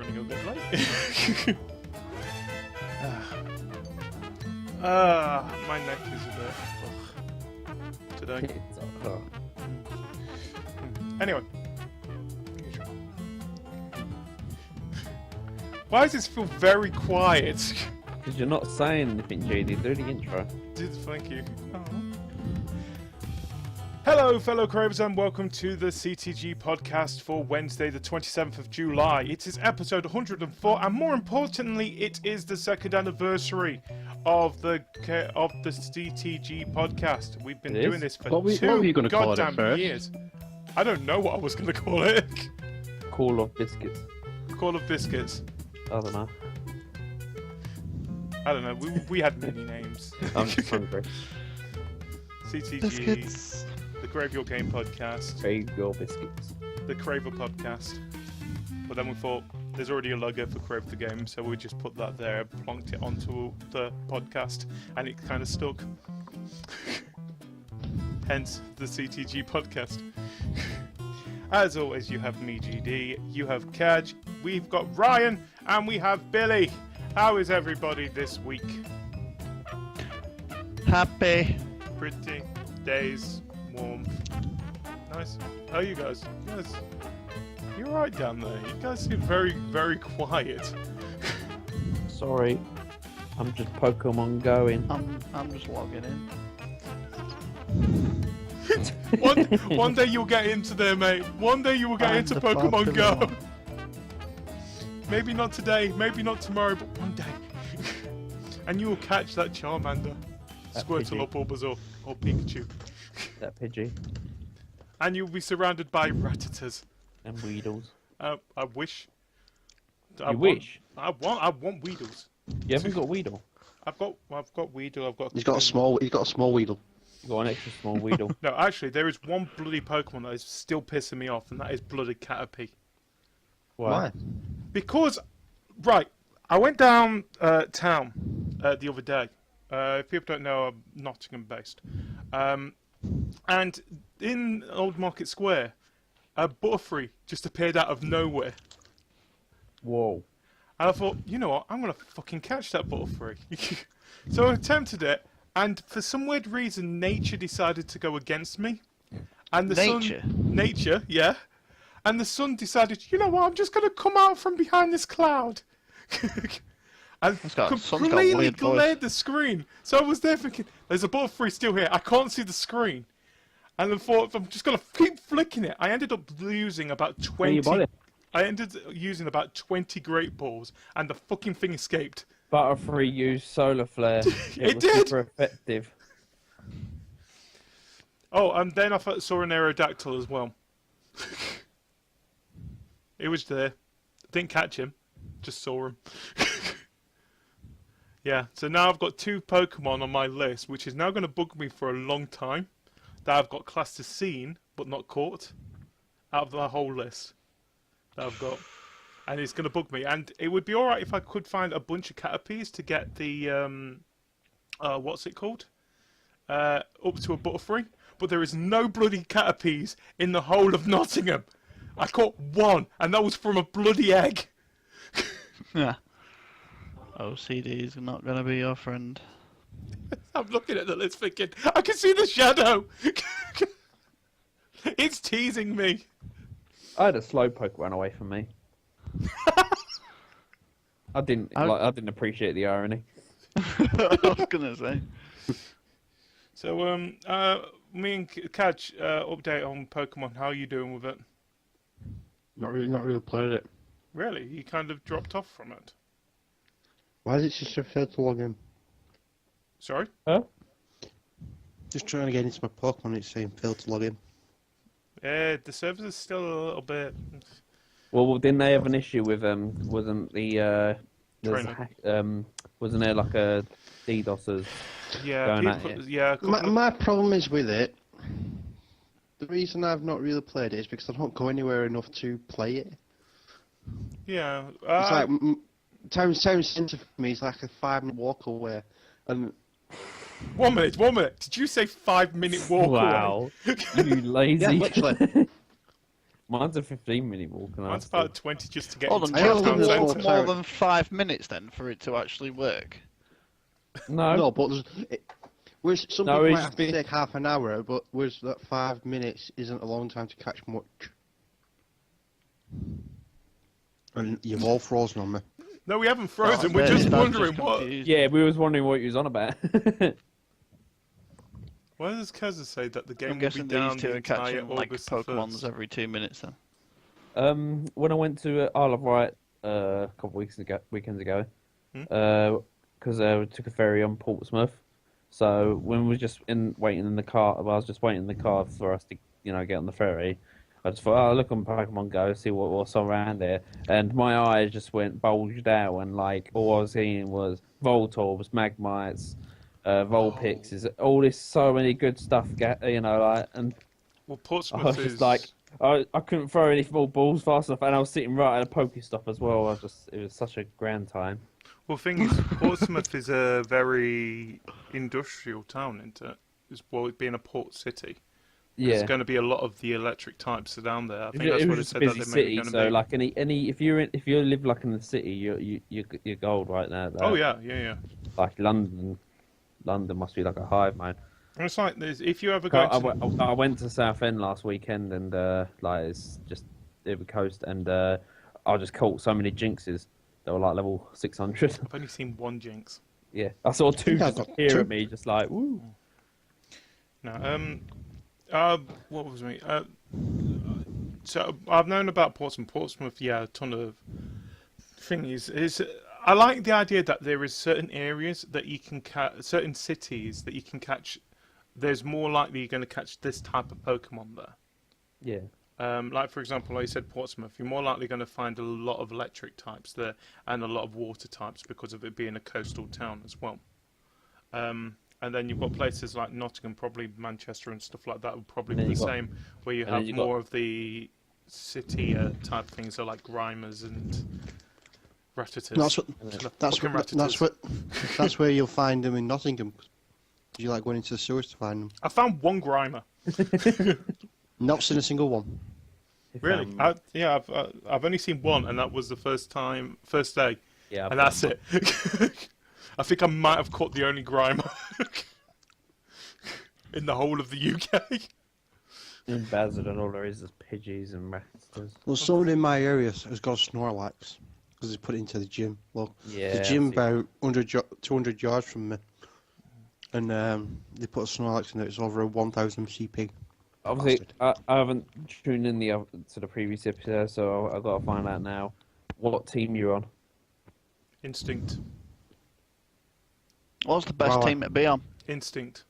running a bit late. My neck is a bit today. Anyway. Why does this feel very quiet? Because you're not saying anything, JD. Do the intro. Thank you. Hello, fellow Cravers, and welcome to the CTG Podcast for Wednesday, the 27th of July. It is episode 104, and more importantly, it is the second anniversary of the CTG Podcast. We've been doing this for what were you gonna call it goddamn first? years. I don't know what I was going to call it. Call of Biscuits. Call of Biscuits. I don't know. I don't know. We had many names. I'm just hungry. CTG. Biscuits. The Crave Your Game Podcast. Crave your biscuits. The Craver Podcast. But then we thought there's already a logo for Crave the Game, so we just put that there, plonked it onto the podcast, and it kind of stuck. Hence the CTG Podcast. As always, you have me, GD, you have Cajr, we've got Ryan, and we have Billy. How is everybody this week? Happy. Pretty days, warm, nice. How are you guys? You're right down there. You guys seem very, very quiet. Sorry. I'm just Pokemon going. I'm just logging in. one day you'll get into there, mate. One day you will get into Pokemon Go. Maybe not today, maybe not tomorrow, but one day. And you will catch that Charmander, That Squirtle, Pidgey. or Bulbasaur, or Pikachu. That Pidgey. And you'll be surrounded by Rattatas. And Weedles. I wish. You wish? I want Weedles. You haven't got Weedle? I've got Weedle. I've got. He's got a small Weedle. You got an extra small Weedle. No, actually, there is one bloody Pokemon that is still pissing me off, and that is bloody Caterpie. Why? Because, right, I went down town the other day. If people don't know, I'm Nottingham based. And in Old Market Square, a Butterfree just appeared out of nowhere. Whoa. And I thought, you know what, I'm going to fucking catch that Butterfree. So I attempted it, and for some weird reason, nature decided to go against me. And the nature, yeah. And the sun decided, you know what, I'm just going to come out from behind this cloud. And completely glared the screen. So I was there thinking, there's a Butterfree still here. I can't see the screen. And I thought, I'm just going to keep flicking it. I ended up using about 20... I ended up using about 20 Great Balls, and the fucking thing escaped. Butterfree used Solar Flare. It was did! super effective. Oh, and then I saw an Aerodactyl as well. It was there. Didn't catch him. Just saw him. Yeah, so now I've got 2 Pokemon on my list, which is now going to bug me for a long time, that I've got classed as seen, but not caught, out of the whole list that I've got. And it's going to bug me. And it would be alright if I could find a bunch of Caterpies to get the, what's it called? Up to a Butterfree. But there is no bloody Caterpies in the whole of Nottingham. I caught 1, and that was from a bloody egg. Yeah. OCD is not going to be your friend. I'm looking at the list thinking, I can see the shadow! It's teasing me. I had a Slowpoke run away from me. I didn't appreciate the irony. I was going to say. So, me and Cajr, update on Pokemon. How are you doing with it? Not really played it. Really? You kind of dropped off from it? Why is it just so failed to log in? Sorry? Huh? Just trying to get into my Pokemon, it's saying failed to log in. Yeah, the servers are still a little bit... Well, didn't they have an issue with wasn't there like a DDoSers? Yeah, going at it? yeah. My problem is with it, the reason I've not really played it is because I don't go anywhere enough to play it. Yeah. It's like, town centre for me is like a 5-minute walk away. And 1 minute. Did you say 5-minute walk away? Wow, you lazy. yeah, literally. Mine's a 15-minute walk. And Mine's about 20 just to get Hold on, into do you have town to walk centre. more than 5 minutes then for it to actually work? No. No, but whereas some No, people it's might have to take half an hour, but whereas that 5 minutes isn't a long time to catch much. And you've all frozen on me. No, we haven't frozen. Oh, We're just that's wondering what. confused. Yeah, we was wondering what you was on about. Why does Cajr say that the game I'm will be guessing down these two the are entire catching like August Pokemons 1st? every 2 minutes then. When I went to Isle of Wight a couple of weekends ago, because we took a ferry on Portsmouth. So when we were just waiting in the car, well, I was just waiting in the car for us to, get on the ferry. I just thought, look on Pokemon Go, see what's around there, and my eyes just went bulged out, and like all I was seeing was Voltorbs, Magmites, Vulpix, is all this so many good stuff, and Well, I Portsmouth was is just like, I couldn't throw any more balls fast enough, and I was sitting right at a Pokestop as well. It was such a grand time. Well, the thing is, Portsmouth is a very industrial town, isn't it? It being a port city. Yeah, There's going to be a lot of the electric types are down there. I think it that's was what it just said a that busy they may be city. going to So be. like if you live like in the city, you're gold right now. Oh yeah. Like London must be like a hive, man. And it's like if you ever go to... I went to Southend last weekend, and like it's just the coast, and I just caught so many jinxes that were like level 600. I've only seen one Jinx. Yeah, I saw two think I just got appear two. at me, just like woo. No, what was me? So I've known about Portsmouth. Portsmouth, yeah, a ton of. Thing is I like the idea that there is certain areas that you can catch, certain cities that you can catch. There's more likely you're going to catch this type of Pokemon there. Yeah, Like for example, like you said, Portsmouth, you're more likely going to find a lot of electric types there and a lot of water types because of it being a coastal town as well. And then you've got places like Nottingham, probably Manchester and stuff like that would probably be the same, where you have more of the city type things, so like Grimers and Rattatas. That's where you'll find them in Nottingham. You like going into the sewers to find them. I found one Grimer. Not seen a single one. Really? I've only seen one, and that was the first day. yeah, And that's it. I think I might have caught the only Grimer in the whole of the UK. in Bazard and all there is Pidgeys and Raptors. Well, someone in my area has got a Snorlax because he's put it into the gym. Well, Yeah, the gym I see. about 200 yards from me. And they put a Snorlax in it. It's over a 1,000 CP. Obviously, I haven't tuned in to the previous episode, so I've got to find out now what team you're on. Instinct. What's the best Valor. team to be on? Instinct.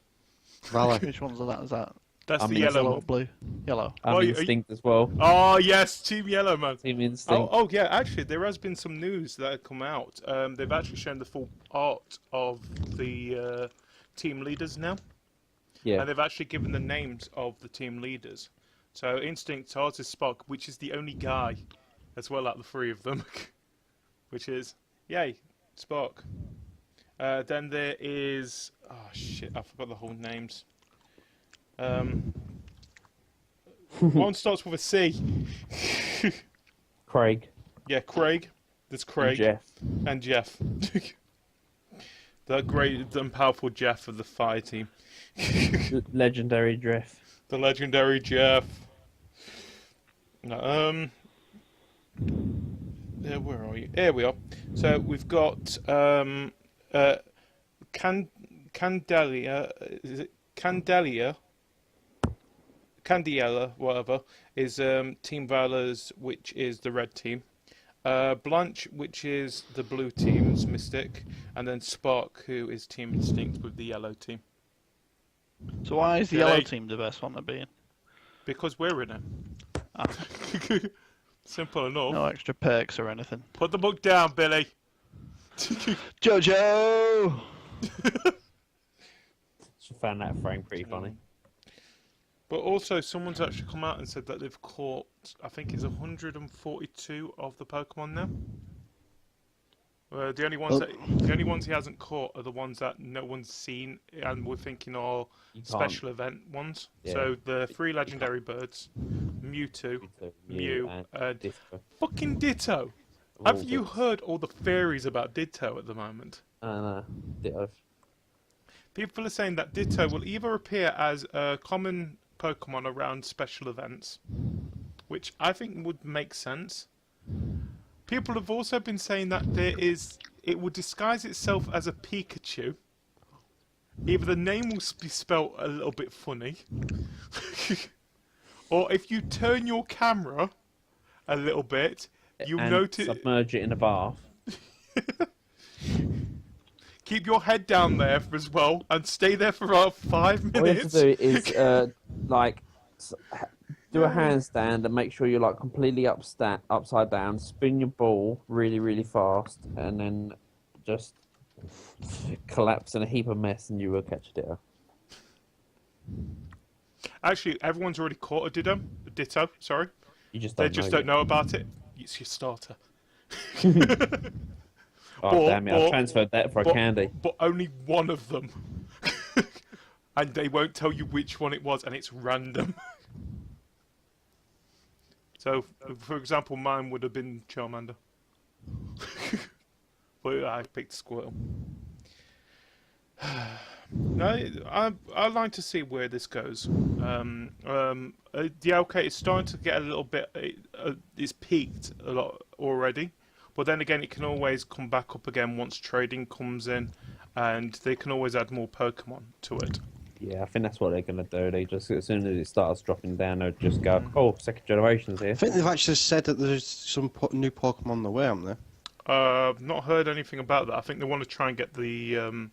Valor. Which ones are that? Is that That's I the mean, yellow yellow or one. blue? Yellow. I'm Oh, Instinct as well. Oh, yes, Team Yellow, man. Team Instinct. Oh, yeah, actually, there has been some news that have come out. They've actually shown the full art of the team leaders now. Yeah. And they've actually given the names of the team leaders. So Instinct, ours is Spock, which is the only guy as well out of the three of them. Which is, yay, Spock. Then there is, oh shit, I forgot the whole names. One starts with a C. Craig. Yeah, Craig. There's Craig. And Jeff. And Jeff. The great and powerful Jeff of the fire team. Legendary Jeff. The legendary Jeff. Yeah, where are you? Here we are. So we've got Candelia. Is it Candelia? Candiela, whatever, is Team Valor's, which is the red team. Blanche, which is the blue team's Mystic, and then Spark, who is Team Instinct with the yellow team. So why is the Yeah, yellow they- team the best one to be in? Because we're in it. Ah. Simple enough. No extra perks or anything. Put the book down, Billy. Jojo! Found that frame pretty funny. But also, someone's actually come out and said that they've caught, I think it's 142 of the Pokemon now. The only ones he hasn't caught are the ones that no one's seen, and we're thinking are You can't- special event ones. Yeah. So the 3 legendary birds, Mewtwo, Mew, Mew, and Ditto. fucking Ditto. All Have you bits. heard all the theories about Ditto at the moment? Ditto. People are saying that Ditto will either appear as a common Pokemon around special events, which I think would make sense. People have also been saying that it will disguise itself as a Pikachu. Either the name will be spelt a little bit funny, or if you turn your camera a little bit, you'll And notice. submerge it in a bath. Keep your head down there as well, and stay there for about 5 minutes. All you have to do is do a handstand and make sure you're like completely upside down. Spin your ball really, really fast, and then just collapse in a heap of mess, and you will catch a Ditto. Actually, everyone's already caught a Ditto. Sorry, You just they don't just know don't know about it. It's your starter. Oh, damn it, I transferred that for a candy. But only one of them. And they won't tell you which one it was, and it's random. So, for example, mine would have been Charmander. But I picked Squirtle. No, I'd like to see where this goes. Okay, it's starting to get a little bit. It's peaked a lot already, but then again, it can always come back up again once trading comes in, and they can always add more Pokemon to it. Yeah, I think that's what they're gonna do. They just, as soon as it starts dropping down, they'll just go, "Oh, second generation's here." I think they've actually said that there's some new Pokemon on the way, haven't they? I've not heard anything about that. I think they want to try and get the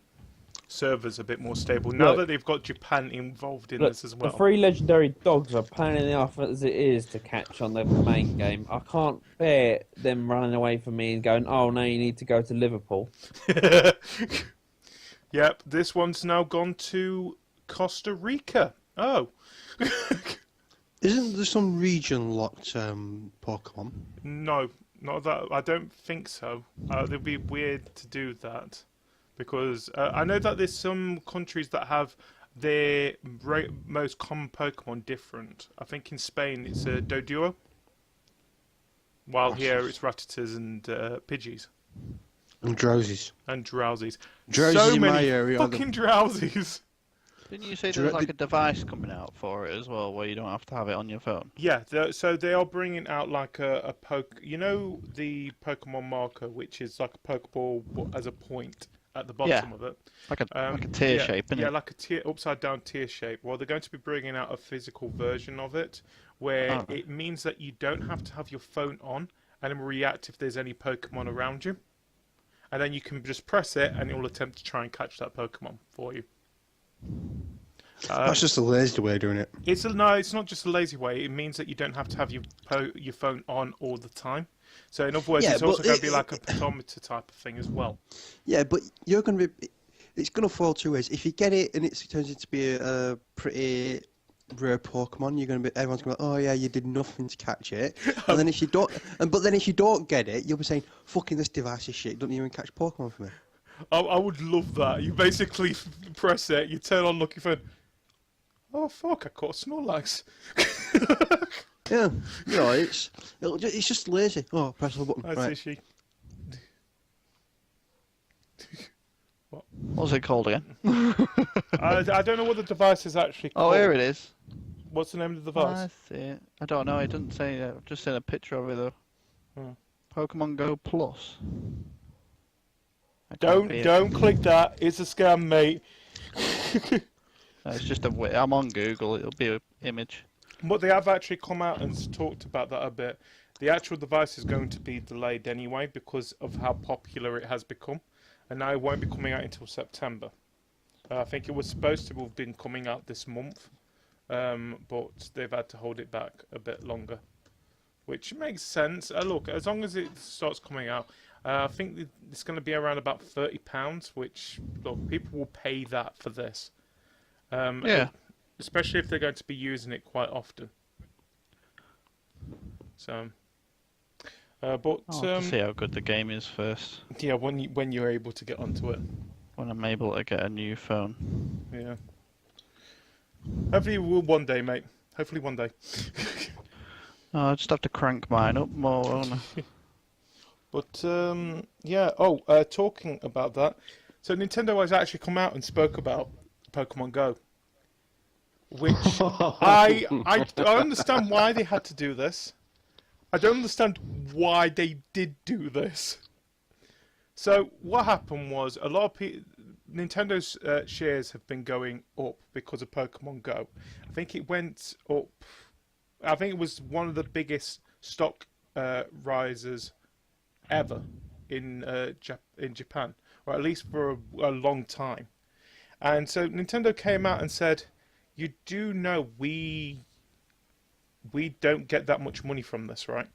servers a bit more stable now that they've got Japan involved in this as well. The 3 legendary dogs are planning enough as it is to catch on the main game. I can't bear them running away from me and going, "Oh, no, you need to go to Liverpool." Yep, this one's now gone to Costa Rica. Oh. Isn't there some region-locked Pokemon? No, not that. I don't think so. It'd be weird to do that. Because I know that there's some countries that have their most common Pokemon different. I think in Spain it's a Doduo. While here it's Rattatas and Pidgeys. And Drowsies. And Drowsies. Drowsies So in many my area. fucking Drowsies. Didn't you say there was like a device coming out for it as well, where you don't have to have it on your phone? Yeah, so they are bringing out like a you know the Pokemon marker, which is like a Pokeball but as a point at the bottom of it. Like a tear shape, isn't it? Yeah, like a upside down tear shape. Well, they're going to be bringing out a physical version of it, where it means that you don't have to have your phone on and it will react if there's any Pokemon around you. And then you can just press it and it will attempt to try and catch that Pokemon for you. That's just a lazy way of doing it. No, it's not just a lazy way. It means that you don't have to have your phone on all the time. So in other words, it's also going to be like a pedometer type of thing as well. Yeah, but you're going to be... It's going to fall 2 ways. If you get it and it turns into be a pretty rare Pokemon, everyone's going to be like, "Oh yeah, you did nothing to catch it." And then if you don't, but then if you don't get it, you'll be saying, "Fucking this device is shit. Don't even catch Pokemon for me." I would love that. You basically press it, you turn on, look your phone. Oh fuck! I caught Snorlax. Yeah, it's just lazy. Oh, press the button. That's right. Ishy. What was it called again? I don't know what the device is actually called. Oh, here it is. What's the name of the device? I see it. I don't know. It doesn't say. I've just seen a picture of it though. Pokemon Go Plus. Don't click that. It's a scam, mate. No, it's just I'm on Google. It'll be an image. But they have actually come out and talked about that a bit. The actual device is going to be delayed anyway because of how popular it has become. And now it won't be coming out until September. I think it was supposed to have been coming out this month. But they've had to hold it back a bit longer. Which makes sense. Look, as long as it starts coming out, I think it's going to be around about £30, which, look, people will pay that for this. Yeah. Especially if they're going to be using it quite often. So, but I'll have to see how good the game is first. Yeah, when you're able to get onto it. When I'm able to get a new phone. Yeah. Hopefully we'll one day, mate. Hopefully one day. Oh, I just have to crank mine up more, won't I? But yeah. Talking about that, so Nintendo has actually come out and spoke about Pokemon Go, which I understand why they had to do this. I don't understand why they did do this. So what happened was a lot of Nintendo's shares have been going up because of Pokemon Go. I think it went up. I think it was one of the biggest stock rises ever in Japan, or at least for a long time. And so Nintendo came out and said, "You do know we don't get that much money from this, right?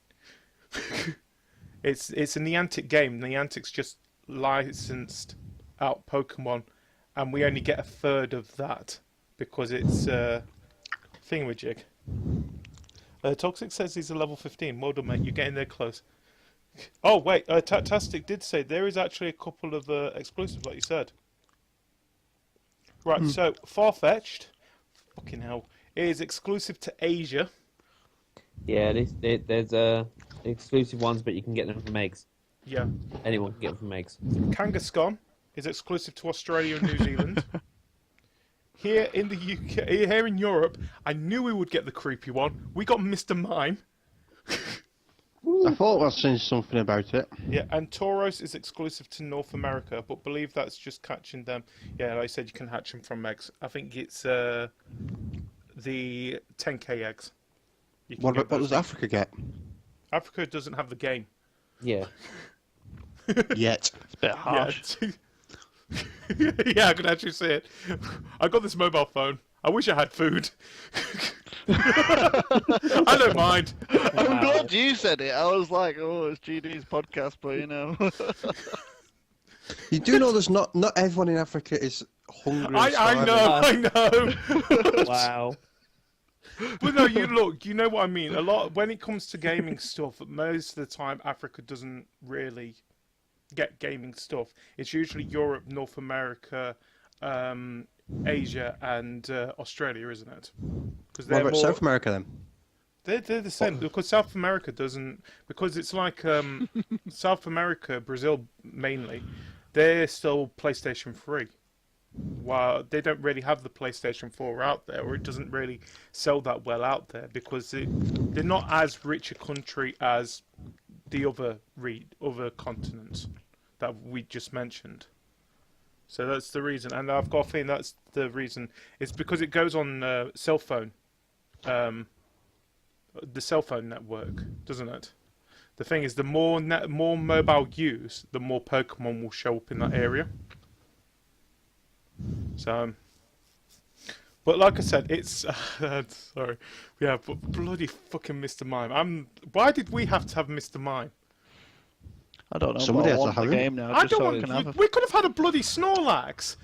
It's a Niantic game. Niantic's just licensed out Pokemon, and we only get a third of that because it's thingamajig." Toxic says he's a level 15. Well done, mate. You're getting there close. Oh, wait. Tastic did say there is actually a couple of exclusives, like you said. Right, so Farfetch'd, fucking hell, is exclusive to Asia. Yeah, there's exclusive ones, but you can get them from eggs. Yeah. Anyone can get them from eggs. Kangaskhan is exclusive to Australia and New Zealand. Here in the UK, here in Europe, I knew we would get the creepy one. We got Mr. Mime. I thought I'd seen something about it. Yeah, and Tauros is exclusive to North America, but believe that's just catching them. Yeah, like I said, you can hatch them from eggs. I think it's the 10k eggs. What does Africa get? Africa doesn't have the game. Yeah. Yet. It's a bit harsh. Yeah, yeah, I can actually see it. I got this mobile phone. I wish I had food. I don't mind. I'm glad you said it. I was like, oh, it's GD's podcast, but you know. You do know there's not everyone in Africa is hungry. I know. Wow. But no, you know what I mean. A lot when it comes to gaming stuff, most of the time Africa doesn't really get gaming stuff. It's usually Europe, North America, Asia, and Australia, isn't it? What about South America then? They're the same because South America doesn't, because it's like South America, Brazil mainly, they're still PlayStation 3. Well, they don't really have the PlayStation 4 out there, or it doesn't really sell that well out there because they're not as rich a country as the other continents that we just mentioned. So that's the reason, and I've got a feeling that's the reason. It's because it goes on cell phone, the cell phone network, doesn't it? The thing is, the more mobile use, the more Pokemon will show up in that area. So, but like I said, it's sorry, yeah, but bloody fucking Mr. Mime. Why did we have to have Mr. Mime? I don't know. Somebody but I has to want the have him. game now. I Just don't so I want. can have a... We could have had a bloody Snorlax.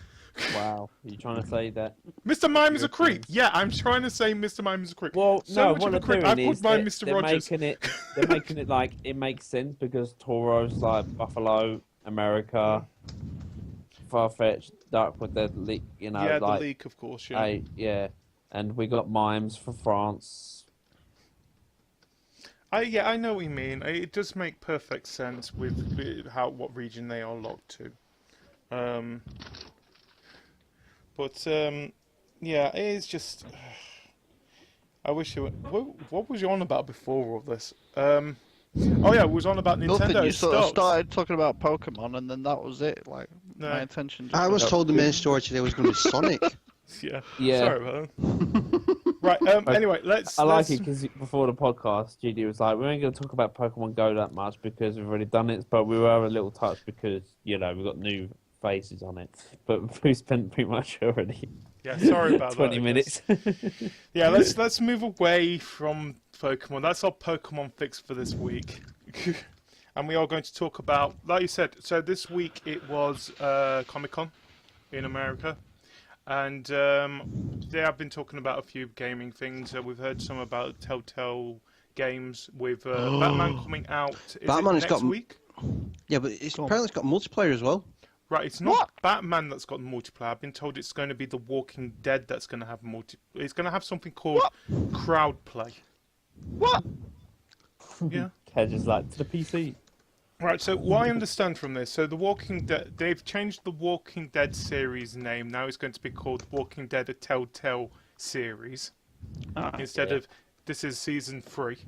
Wow. Are you trying to say that? Mr. Mime is a creep. Yeah, I'm trying to say Mr. Mime is a creep. Well, So no, much what of a they're creep. I doing put is my they're, Mr. they're Rogers. they're making it like it makes sense because Tauros like Buffalo, America, Farfetch'd, Darkwood, they're Yeah, like the leak, of course. Yeah. yeah, and we got Mimes for France. I know what you mean. It does make perfect sense with what region they are locked to. But yeah, it is just. I wish you. What was you on about before all this? Oh yeah, it was on about Nintendo. Nothing. You sort of stocks. started talking about Pokemon, and then that was it. Like No. my attention. I was told the main story today was going to be Sonic. Yeah. Yeah. Sorry about that. Right. Anyway, let's. I like it because before the podcast, GD was like, "We ain't going to talk about Pokemon Go that much because we've already done it, but we were a little touched because we've got new faces on it, but we spent pretty much already." Yeah, sorry about 20 that. minutes. Yeah, let's move away from Pokemon. That's our Pokemon fix for this week. And we are going to talk about, like you said, so this week it was Comic-Con in America. And they have been talking about a few gaming things. We've heard some about Telltale games with Batman coming out. Batman has next got week? Yeah, but apparently it's got multiplayer as well. Right, it's not Batman that's got multiplayer. I've been told it's going to be The Walking Dead that's going to have It's going to have something called crowd play. What? Yeah. Cajr's like, to the PC. Right, so what I understand from this, so The Walking Dead, they've changed the Walking Dead series name. Now it's going to be called Walking Dead: A Telltale Series. Instead of, this is season 3.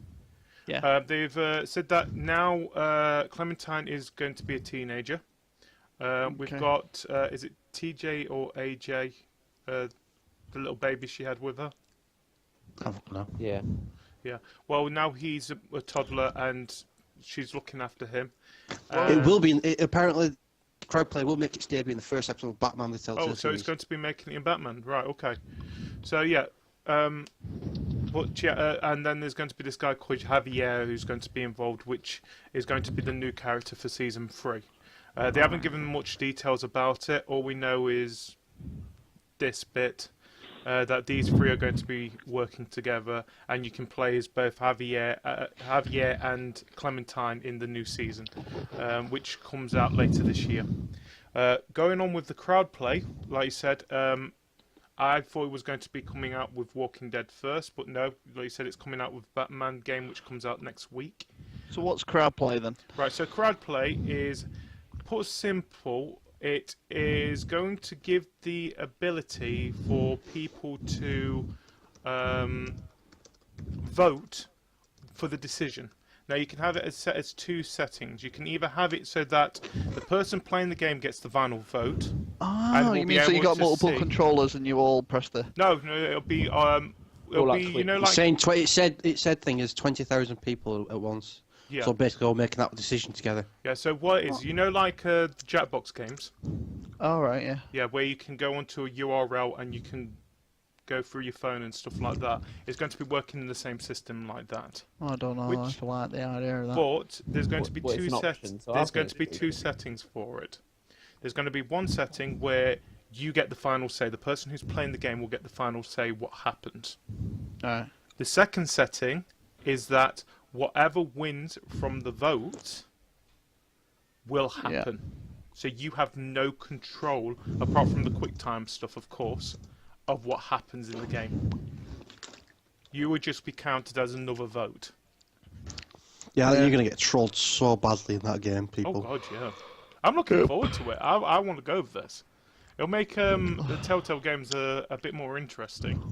Yeah. They've said that now Clementine is going to be a teenager. We've got, is it TJ or AJ, the little baby she had with her? I don't know. Yeah. Yeah. Well, now he's a toddler and she's looking after him. It will be. Apparently, Crowdplay will make its debut in the first episode of Batman: The Telltale Oh, so series. it's going to be making it in Batman, right? Okay. So yeah, but yeah, and then there's going to be this guy called Javier who's going to be involved, which is going to be the new character for season 3. They haven't given much details about it. All we know is this bit. That these 3 are going to be working together, and you can play as both Javier and Clementine in the new season, which comes out later this year. Going on with the crowd play, like you said, I thought it was going to be coming out with Walking Dead first, but no, like you said, it's coming out with Batman game, which comes out next week. So what's crowd play then? Right, so crowd play is, put simple, it is going to give the ability for people to vote for the decision. Now you can have it as set as 2 settings. You can either have it so that the person playing the game gets the final vote. Oh, you mean so you got multiple controllers and you all press the... No, it'll be you know, like saying it said thing is 20,000 people at once. Yeah. So basically, all making that decision together. Yeah. So what it is, you know, like the Jackbox games. Oh right, yeah. Yeah, where you can go onto a URL and you can go through your phone and stuff like that. It's going to be working in the same system like that. I don't know if I like the idea of that. But there's going to be it's two an sets. option, so There's I going think to be 2 settings for it. There's going to be one setting where you get the final say. The person who's playing the game will get the final say what happened. Alright. The second setting is that whatever wins from the vote will happen. Yeah. So you have no control, apart from the quick time stuff, of course, of what happens in the game. You would just be counted as another vote. Yeah, you're going to get trolled so badly in that game, people. Oh god, yeah. I'm looking forward to it. I want to go with this. It'll make the Telltale games a bit more interesting.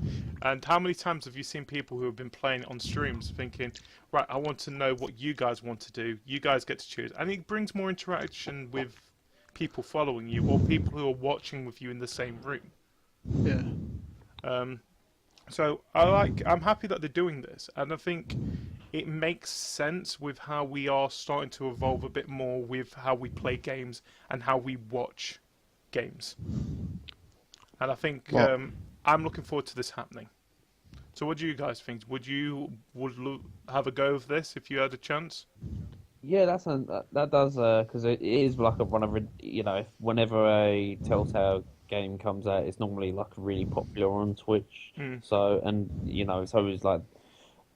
And how many times have you seen people who have been playing it on streams thinking, right, I want to know what you guys want to do. You guys get to choose. And it brings more interaction with people following you or people who are watching with you in the same room. Yeah. So I'm happy that they're doing this, and I think it makes sense with how we are starting to evolve a bit more with how we play games and how we watch games. And I think I'm looking forward to this happening. So what do you guys think? Would you have a go of this if you had a chance? Yeah, that does because it is like one of whenever a Telltale game comes out, it's normally like really popular on Twitch. So it's always like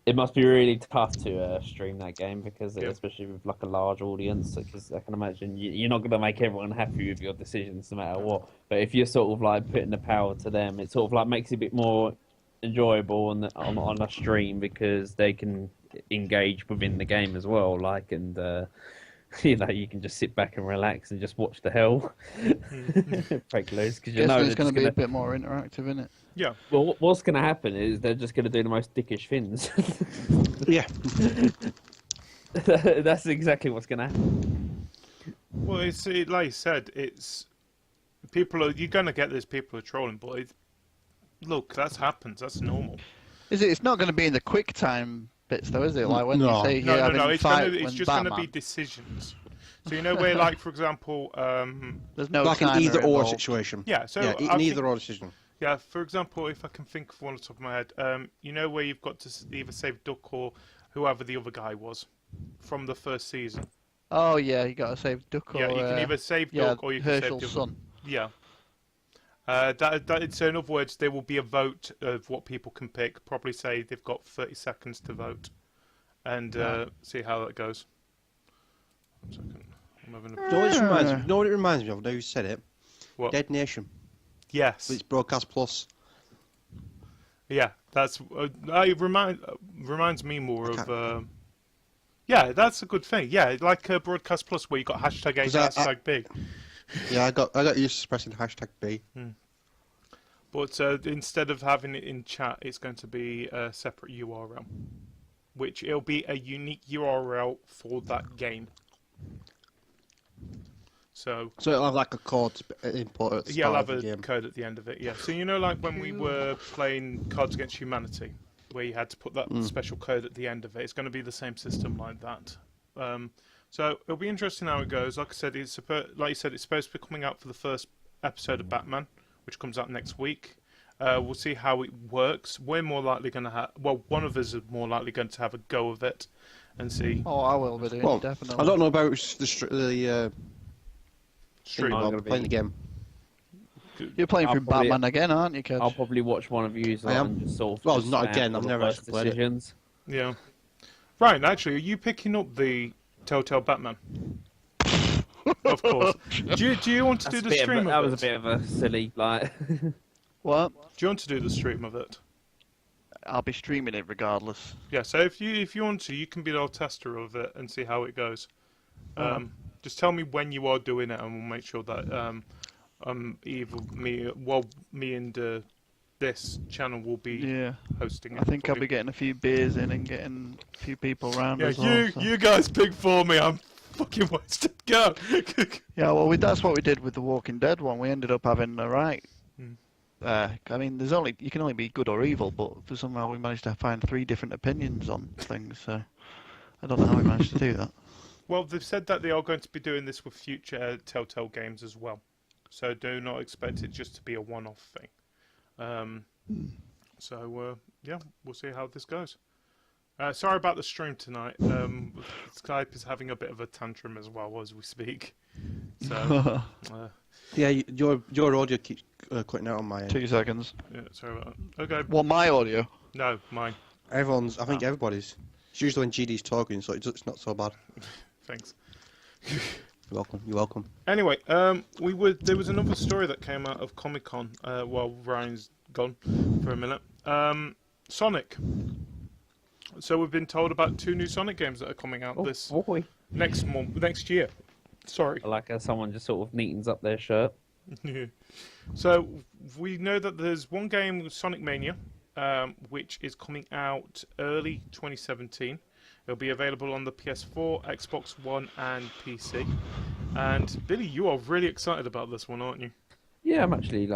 it must be really tough to stream that game because especially with like a large audience, because I can imagine you're not going to make everyone happy with your decisions no matter what. But if you're sort of like putting the power to them, it sort of like makes it a bit more enjoyable on a stream because they can engage within the game as well. Like and you can just sit back and relax and just watch the hell break loose because it's going to be a bit more interactive, isn't it? Yeah. Well, what's going to happen is they're just going to do the most dickish things. Yeah. That's exactly what's going to happen. Well, it's like you said, it's you're going to get this. People are trolling, but look, that happens. That's normal. It's not going to be in the quick time bits though, is it? Like when No. you say No. It's just going to Batman, be decisions. So you know where, like, for example, there's no Like an timer either-or involved. situation. yeah. So Yeah, I an think- either-or decision. Yeah, for example, if I can think of one off the top of my head, you know where you've got to either save Duck or whoever the other guy was from the first season. Oh yeah, you got to save Duck or Yeah, you can either save Duck or you can Herschel's save the other. son. Yeah. So in other words, there will be a vote of what people can pick. Probably say they've got 30 seconds to vote, and see how that goes. 1 second. I'm having a... You know what it reminds me of? Now you said it. What? Dead Nation. Yes. It's Broadcast Plus. Yeah, that's it reminds me more of Yeah, that's a good thing. Yeah, like Broadcast Plus, where you got hashtag A, 'Cause I- hashtag B. Yeah, I got used to pressing hashtag B. But instead of having it in chat, it's going to be a separate URL, which it'll be a unique URL for that game. So it'll have like a code input at the yeah, I'll start have of the a game. code at the end of it. Yeah. So you know, like when we were playing Cards Against Humanity, where you had to put that special code at the end of it. It's going to be the same system like that. So it'll be interesting how it goes. Like I said, like you said, it's supposed to be coming out for the first episode of Batman, which comes out next week. We'll see how it works. We're more likely going to have... Well, one of us is more likely going to have a go of it and see. Oh, I will be doing Well, it, definitely. I don't know about the Stream. playing the game. You're playing I'll through probably- Batman again, aren't you, Cajr? I'll probably watch one of you. I am. And just sort of Well, just not spam again, all I've the never worst actually played it. decisions. Yeah. Ryan, actually, are you picking up the Telltale Batman? Of course. Do you want to do the stream That of was a it? bit of a silly, like... What? Do you want to do the stream of it? I'll be streaming it regardless. Yeah, so if you want to, you can be our tester of it and see how it goes. Just tell me when you are doing it, and we'll make sure that either me and this channel will be Yeah. hosting it. I think for I'll you. be getting a few beers in and getting a few people around Yeah, as well. so- you guys pick for me. I'm fucking wasted. Go. Yeah, well, that's what we did with the Walking Dead one. We ended up having a right. I mean, you can only be good or evil, but for somehow we managed to find 3 different opinions on things. So I don't know how we managed to do that. Well, they've said that they are going to be doing this with future Telltale games as well. So do not expect it just to be a one-off thing. Yeah, we'll see how this goes. Sorry about the stream tonight. Skype is having a bit of a tantrum as well as we speak. So, Yeah, your audio keeps cutting out on my end. 2 seconds. yeah, sorry about that. Okay. Well, my audio. No, mine. I think everybody's. It's usually when GD's talking, so it's not so bad. Thanks. You're welcome. Anyway, there was another story that came out of Comic-Con while Ryan's gone for a minute. Sonic. So we've been told about 2 new Sonic games that are coming out this boy. next year. Sorry. I like how someone just sort of neatens up their shirt. So we know that there's one game, Sonic Mania, which is coming out early 2017. It'll be available on the PS4, Xbox One, and PC. And Billy, you are really excited about this one, aren't you? Yeah, I'm actually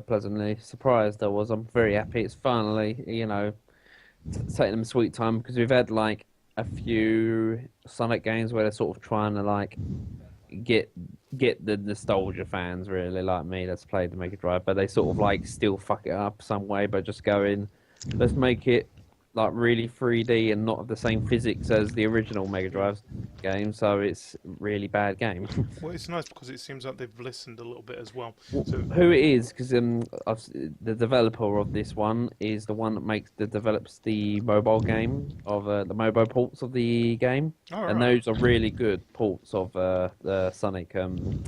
pleasantly surprised. I'm very happy. It's finally, taking them sweet time, because we've had like a few Sonic games where they're sort of trying to like get the nostalgia fans really like me that's played the Mega Drive, but they sort of like still fuck it up some way by just going, let's make it like really 3D and not have the same physics as the original Mega Drive game, so it's a really bad game. Well, it's nice because it seems like they've listened a little bit as well. So, Who it is, because the developer of this one is the one that develops the mobile game of the mobile ports of the game, and those are really good ports of the Sonic.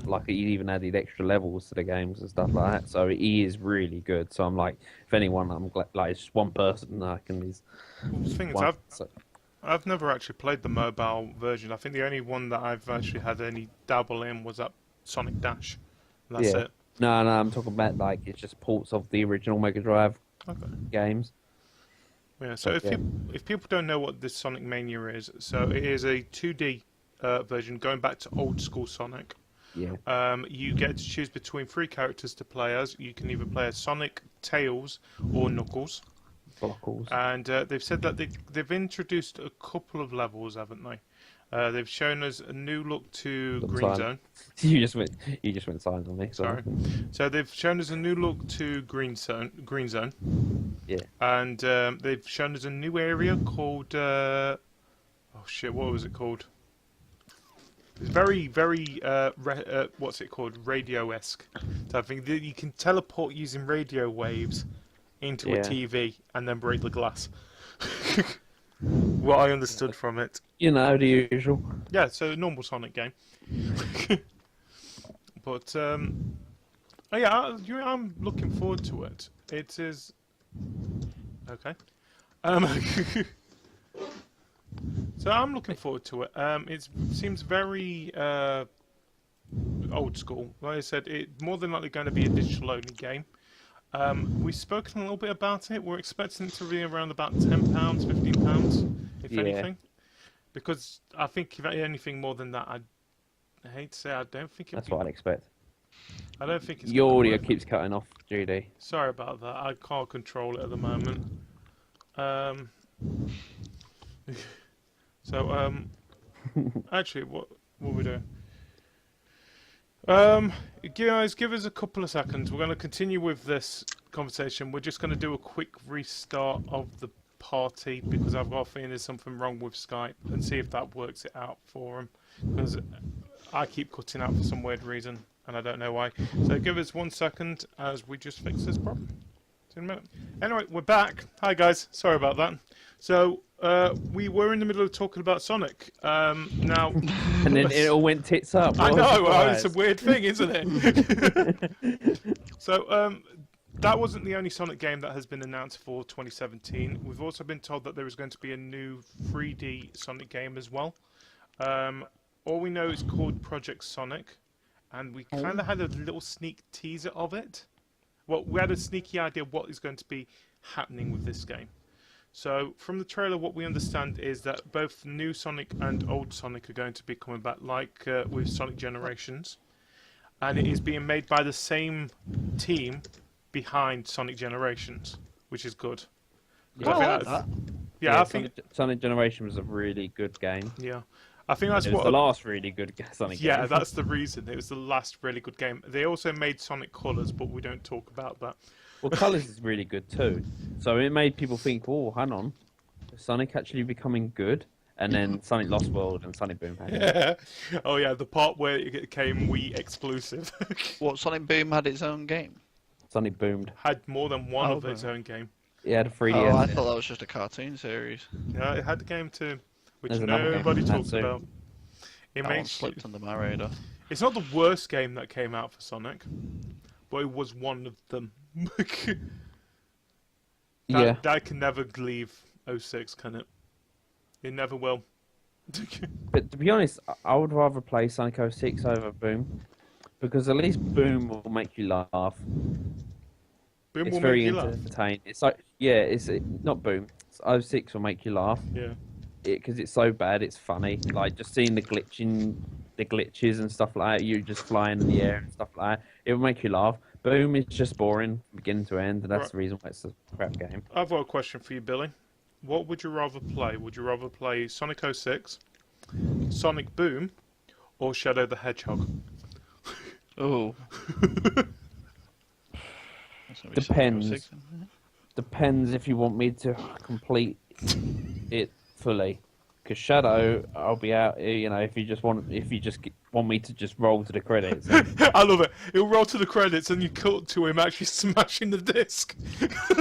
Like he even added extra levels to the games and stuff like that, so he is really good. So I'm like, if anyone, I'm glad, like it's just one person I can. the thing is, I've never actually played the mobile version. I think the only one that I've actually had any dabble in was that Sonic Dash. That's it. No, I'm talking about like it's just ports of the original Mega Drive games. Yeah. So if people don't know what this Sonic Mania is, so it is a 2D version going back to old school Sonic. Yeah. You get to choose between 3 characters to play as. You can either play as Sonic, Tails, or Knuckles. And they've said that they've introduced a couple of levels, haven't they? They've shown us a new look to Green Zone. You just went silent on me. Sorry. So they've shown us a new look to Green Zone. Yeah. And they've shown us a new area called what was it called? It's very, very what's it called? Radio-esque type thing. You can teleport using radio waves into a TV and then break the glass. What I understood from it. The usual. Yeah, so a normal Sonic game. But I'm looking forward to it. It is so So I'm looking forward to it. It seems very old school. Like I said, it's more than likely going to be a digital-only game. We've spoken a little bit about it. We're expecting it to be around about £10, £15, if anything. Because I think if anything more than that, I hate to say, I don't think That's what I'd expect. I don't think it's. Your audio keeps cutting off, Judy. Sorry about that. I can't control it at the moment. Actually, what we doing? Guys, give us a couple of seconds. We're going to continue with this conversation. We're just going to do a quick restart of the party because I've got a feeling there's something wrong with Skype and see if that works it out for him. Because I keep cutting out for some weird reason and I don't know why. So give us 1 second as we just fix this problem. See you in a minute. Anyway, we're back. Hi guys, sorry about that. So we were in the middle of talking about Sonic. Now, and then it all went tits up. I know, it's a weird thing, isn't it? So that wasn't the only Sonic game that has been announced for 2017. We've also been told that there is going to be a new 3D Sonic game as well. All we know is called Project Sonic, and we kind of had a little sneak teaser of it. Well, we had a sneaky idea what is going to be happening with this game. So, from the trailer, what we understand is that both new Sonic and old Sonic are going to be coming back, like with Sonic Generations. And it is being made by the same team behind Sonic Generations, which is good. I think Sonic Generation was a really good game. Yeah. I think that's it was the last really good Sonic game. Yeah, that's the reason. It was the last really good game. They also made Sonic Colors, but we don't talk about that. Well, Colors is really good too. So it made people think, oh, hang on, is Sonic actually becoming good? And then Sonic Lost World and Sonic Boom had it. Yeah. Oh yeah, the part where it became Wii exclusive. What, Sonic Boom had its own game? Sonic Boomed. Had more than one of its own game. It had a 3DS. Oh, I thought that was just a cartoon series. Yeah, it had the game too, which There's another game nobody from that talks too. about. It That one makes slipped under my radar. It's not the worst game that came out for Sonic, but it was one of them. That can never leave 06, can it? It never will. But to be honest, I would rather play Sonic 06 over Boom. Because at least Boom will make you laugh. Boom It's will very make you laugh. entertaining. It's like, yeah, not Boom. It's 06 will make you laugh. Yeah. Because it's so bad, it's funny. Like, just seeing the glitches and stuff like that, you just flying in the air and stuff like that, it will make you laugh. Boom is just boring, beginning to end, and that's the reason why it's a crap game. I've got a question for you, Billy. What would you rather play? Would you rather play Sonic 06, Sonic Boom, or Shadow the Hedgehog? Oh. Depends. Depends if you want me to complete it fully. Because Shadow, I'll be out. You know, if you just want me to just roll to the credits. I love it. He'll roll to the credits, and you cut to him actually smashing the disc.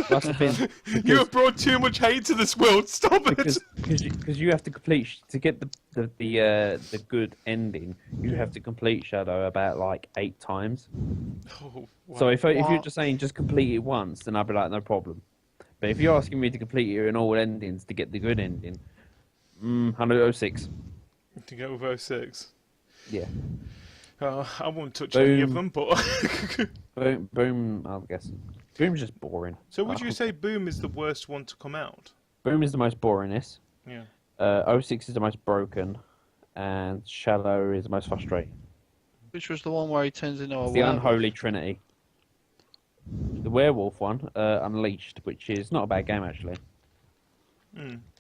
That's the thing. You have brought too much hate to this world. Stop it. Because you have to complete to get the good ending. You have to complete Shadow about like 8 times. Oh, wow. So if you're just saying just complete it once, then I'd be like, no problem. But if you're asking me to complete it in all endings to get the good ending, 106. To go with 06. Yeah. I won't touch any of them, but Boom. I guess Boom's just boring. So would you say Boom is the worst one to come out? Boom is the most boringest. Yeah. 06 is the most broken, and Shadow is the most frustrating. Which was the one where he turns into a It's the werewolf? unholy trinity. The werewolf one, Unleashed, which is not a bad game actually.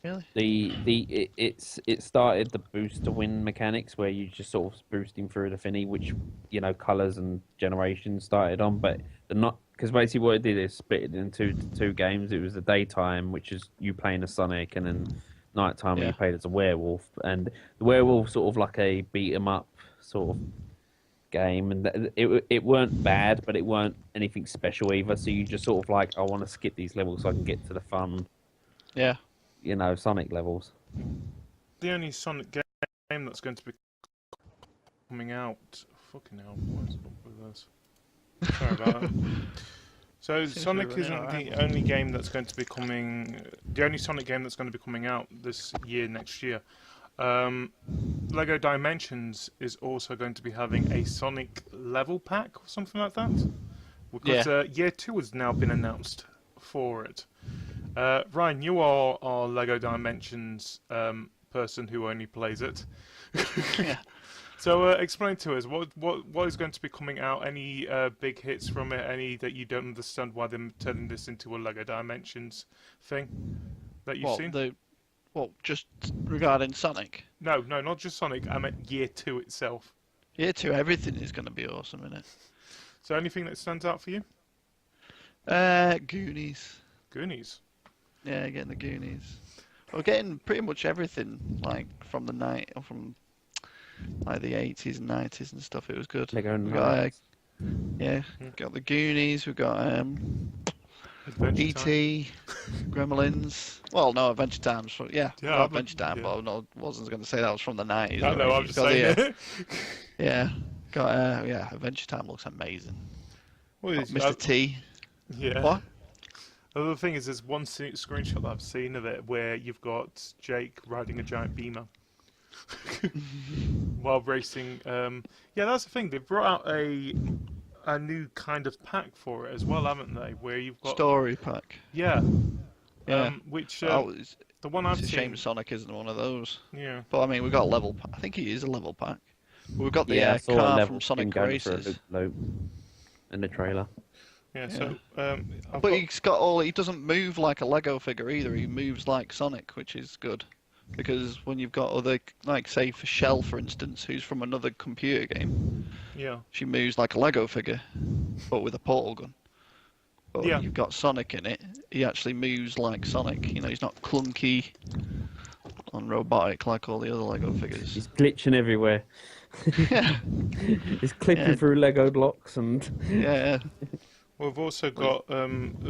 Really? It started the boost to win mechanics where you just sort of boosting through the thingy, which colors and generations started on, but because basically what it did is split it into two games. It was the daytime, which is you playing as Sonic, and then nighttime where you played as a werewolf, and the werewolf sort of like a beat 'em up sort of game, and it weren't bad, but it weren't anything special either. So you just sort of like, I want to skip these levels so I can get to the fun. Yeah. Sonic levels. The only Sonic game that's going to be coming out. Fucking hell, what is up with this? Sorry about that. So Sonic isn't the only game that's going to be coming. The only Sonic game that's going to be coming out this year, next year. Lego Dimensions is also going to be having a Sonic level pack or something like that. Because Year 2 has now been announced for it. Ryan, you are our Lego Dimensions person who only plays it. Yeah. So explain to us what is going to be coming out. Any big hits from it? Any that you don't understand why they're turning this into a Lego Dimensions thing that you've seen? Just regarding Sonic? No, not just Sonic. I meant Year 2 itself. Year 2, everything is going to be awesome in it. So anything that stands out for you? Goonies. Goonies. Yeah, getting the Goonies. We're getting pretty much everything like from the like the 80s and 90s and stuff. It was good. Lego we got, got the Goonies. We got E.T., Gremlins. Well, no, Adventure Time. Adventure Time. Yeah. But I wasn't going to say that was from the 90s. I know, I'm just saying it. Yeah, got Adventure Time looks amazing. Mr. T. Yeah. What? The other thing is, there's one screenshot that I've seen of it where you've got Jake riding a giant beamer while racing. That's the thing. They've brought out a new kind of pack for it as well, haven't they? Where you've got story pack. Yeah. Yeah. Which the one I've seen. It's a seen. shame Sonic isn't one of those. Yeah. But I mean, we got a level. I think he is a level pack. We've got the I saw a car level from Sonic thing going Races. for a loop in the trailer. Yeah. So. But he's got all. He doesn't move like a Lego figure either. He moves like Sonic, which is good. Because when you've got other, like say for Shell, for instance, who's from another computer game, she moves like a Lego figure, but with a portal gun. But when you've got Sonic in it, he actually moves like Sonic. You know, he's not clunky and robotic like all the other Lego figures. He's glitching everywhere. Yeah. He's clipping through Lego blocks and. Yeah. We've also got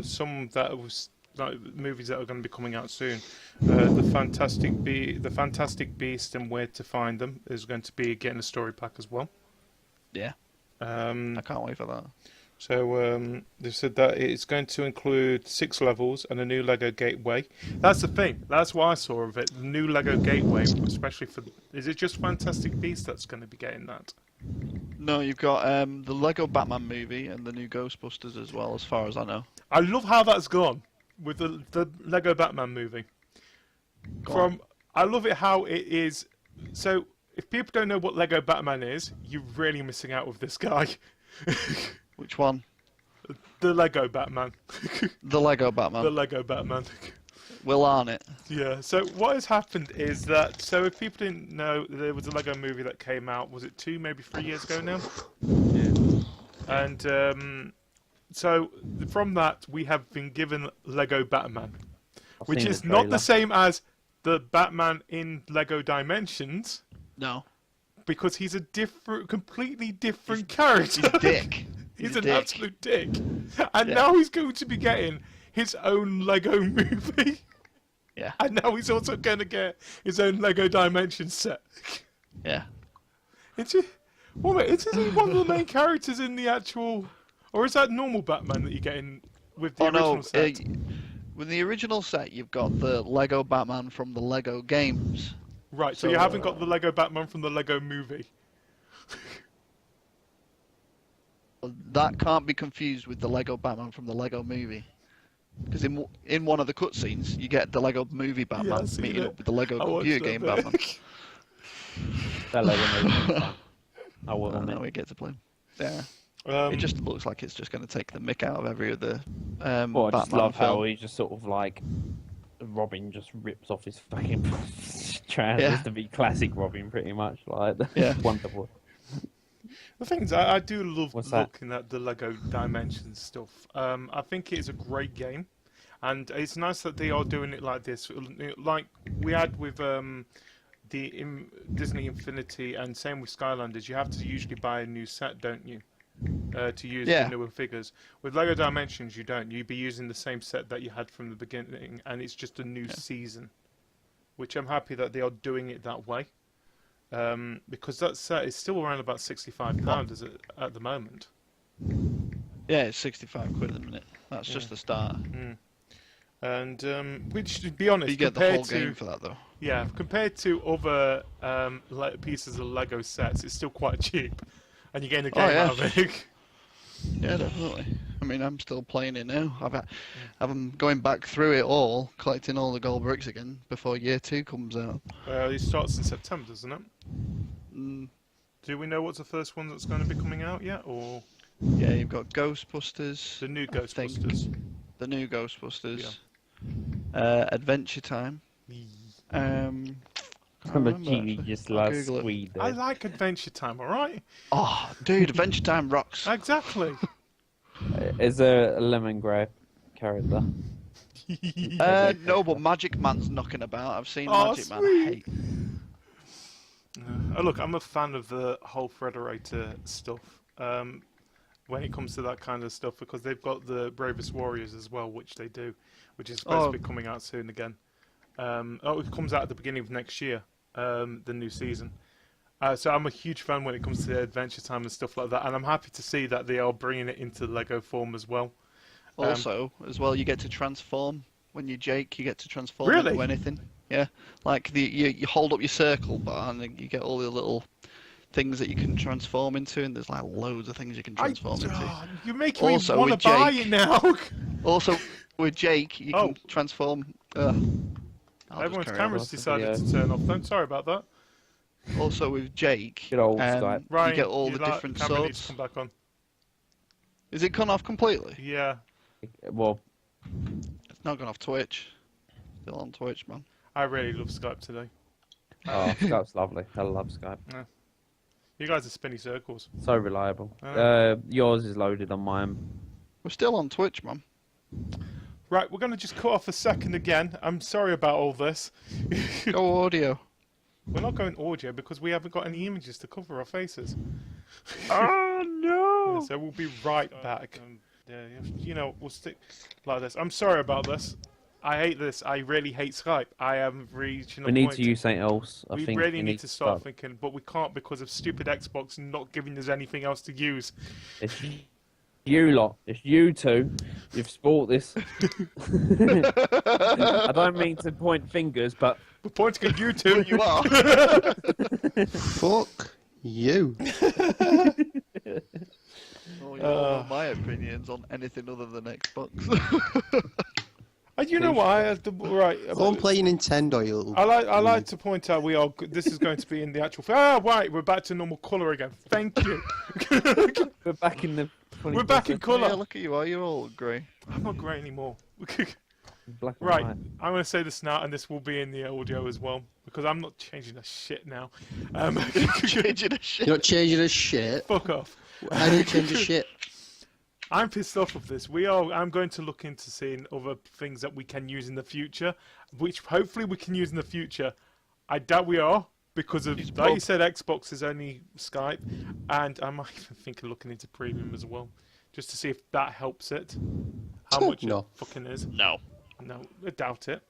some that was like movies that are going to be coming out soon. The Fantastic Beast and Where to Find Them is going to be getting a story pack as well. Yeah. I can't wait for that. So they've said that it's going to include 6 levels and a new Lego Gateway. That's the thing. That's what I saw of it. The new Lego Gateway, especially for. Is it just Fantastic Beast that's going to be getting that? No, you've got the Lego Batman movie and the new Ghostbusters as well, as far as I know. I love how that's gone with the Lego Batman movie. I love it how it is. So if people don't know what Lego Batman is, you're really missing out with this guy. Which one? The Lego Batman. The Lego Batman. The Lego Batman. Will Arnett. Yeah, so what has happened is that, so if people didn't know, there was a Lego movie that came out, was it 2, maybe 3 years ago now? Yeah. And so from that, we have been given Lego Batman, which is not the same as the Batman in Lego Dimensions. No. Because he's a completely different character. He's a dick. He's an absolute dick. And now he's going to be getting his own Lego movie. Yeah. And now he's also going to get his own Lego Dimensions set. Yeah. Is he one of the main characters in the actual... Or is that normal Batman that you're getting with the original set? With the original set, you've got the Lego Batman from the Lego games. Right, so you haven't got the Lego Batman from the Lego movie. That can't be confused with the Lego Batman from the Lego movie. Because in one of the cutscenes, you get the Lego movie Batman meeting up with the Lego computer game Batman. That Lego movie. I know we get to play. Yeah. It just looks like it's just going to take the mick out of every other Batman I just love film. how he just sort of like Robin just rips off his fucking trousers to be classic Robin, pretty much. Like, wonderful. The thing is, I do love looking at the Lego Dimensions stuff. I think it is a great game, and it's nice that they are doing it like this, like we had with Disney Infinity, and same with Skylanders. You have to usually buy a new set, don't you? To use the newer figures. With Lego Dimensions, you don't. You'd be using the same set that you had from the beginning, and it's just a new season. Which I'm happy that they are doing it that way. Because that set is still around about £65 at the moment. Yeah, it's 65 quid a minute. That's just the start. And which, to be honest, You get the compared whole game to for that, though. yeah, compared to other pieces of Lego sets, it's still quite cheap, and you're getting a game out of it. Yeah, definitely. I mean, I'm still playing it now. I'm going back through it all, collecting all the gold bricks again before year 2 comes out. It starts in September, doesn't it? Mm, Do we know what's the first one that's going to be coming out yet, or yeah, you've got Ghostbusters. the new I think. Ghostbusters? The new Ghostbusters. Adventure Time. I'm a remember, genie, actually. just I'll like Google it. squeed I there. like Adventure Time, all right? Oh, dude, Adventure Time rocks. Exactly. Is there a lemongrass character? No, but Magic Man's knocking about. I've seen Oh, Magic Man. sweet. I hate. Oh, look, I'm a fan of the whole Frederator stuff when it comes to that kind of stuff, because they've got the Bravest Warriors as well, which they do, which is supposed to be coming out soon again. It comes out at the beginning of next year, the new season. So I'm a huge fan when it comes to Adventure Time and stuff like that, and I'm happy to see that they are bringing it into Lego form as well. Also, as well, you get to transform when you're Jake. You get to transform Really? into anything. Yeah, like you hold up your circle bar and then you get all the little things that you can transform into, and there's like loads of things you can transform into. You're making Also, me want with to buy Jake- it now. Also, with Jake, you Oh. can transform. I'll just Everyone's carry on. cameras decided to turn off. Then sorry about that. Also, with Jake, Good old Skype. Ryan, you get all your the different camera needs to swords. come back on. Is it gone off completely? Yeah, Well, It's not gone off Twitch. Still on Twitch, man. I really love Skype today. oh, Skype's lovely. I love Skype. You guys are spinny circles. So reliable. Oh. Yours is loaded on mine. We're still on Twitch, man. Right, we're going to just cut off a second again. I'm sorry about all this. Go audio. We're not going audio because we haven't got any images to cover our faces. Oh no! So we'll be right back. You know, we'll stick like this. I'm sorry about this. I hate this. I really hate Skype. I am reaching a We need point. to use something else. I We think really we need to start thinking, but we can't because of stupid Xbox not giving us anything else to use. It's you lot. It's you two. You've sport this. I don't mean to point fingers, but We're pointing at you two. You are. Fuck you. Oh, you don't know my opinions on anything other than Xbox. You know what? Right. Go and play your Nintendo, you little... I like to point out this is going to be in the actual. Right, we're back to normal colour again. Thank you. we're back in the. We're back in Yeah, colour. look at you. Are you all grey? I'm not grey anymore. Black and Right, white. I'm going to say this now, and this will be in the audio as well, because I'm not changing a shit now. Changing a shit. You're not changing a shit. Fuck off. I didn't change a shit. I'm pissed off of this. I'm going to look into seeing other things that we can use in the future, which hopefully we can use in the future. I doubt we are, because of, like you said, Xbox is only Skype, and I might even think of looking into premium as well, just to see if that helps it. How much No. it fucking is. No. No, I doubt it.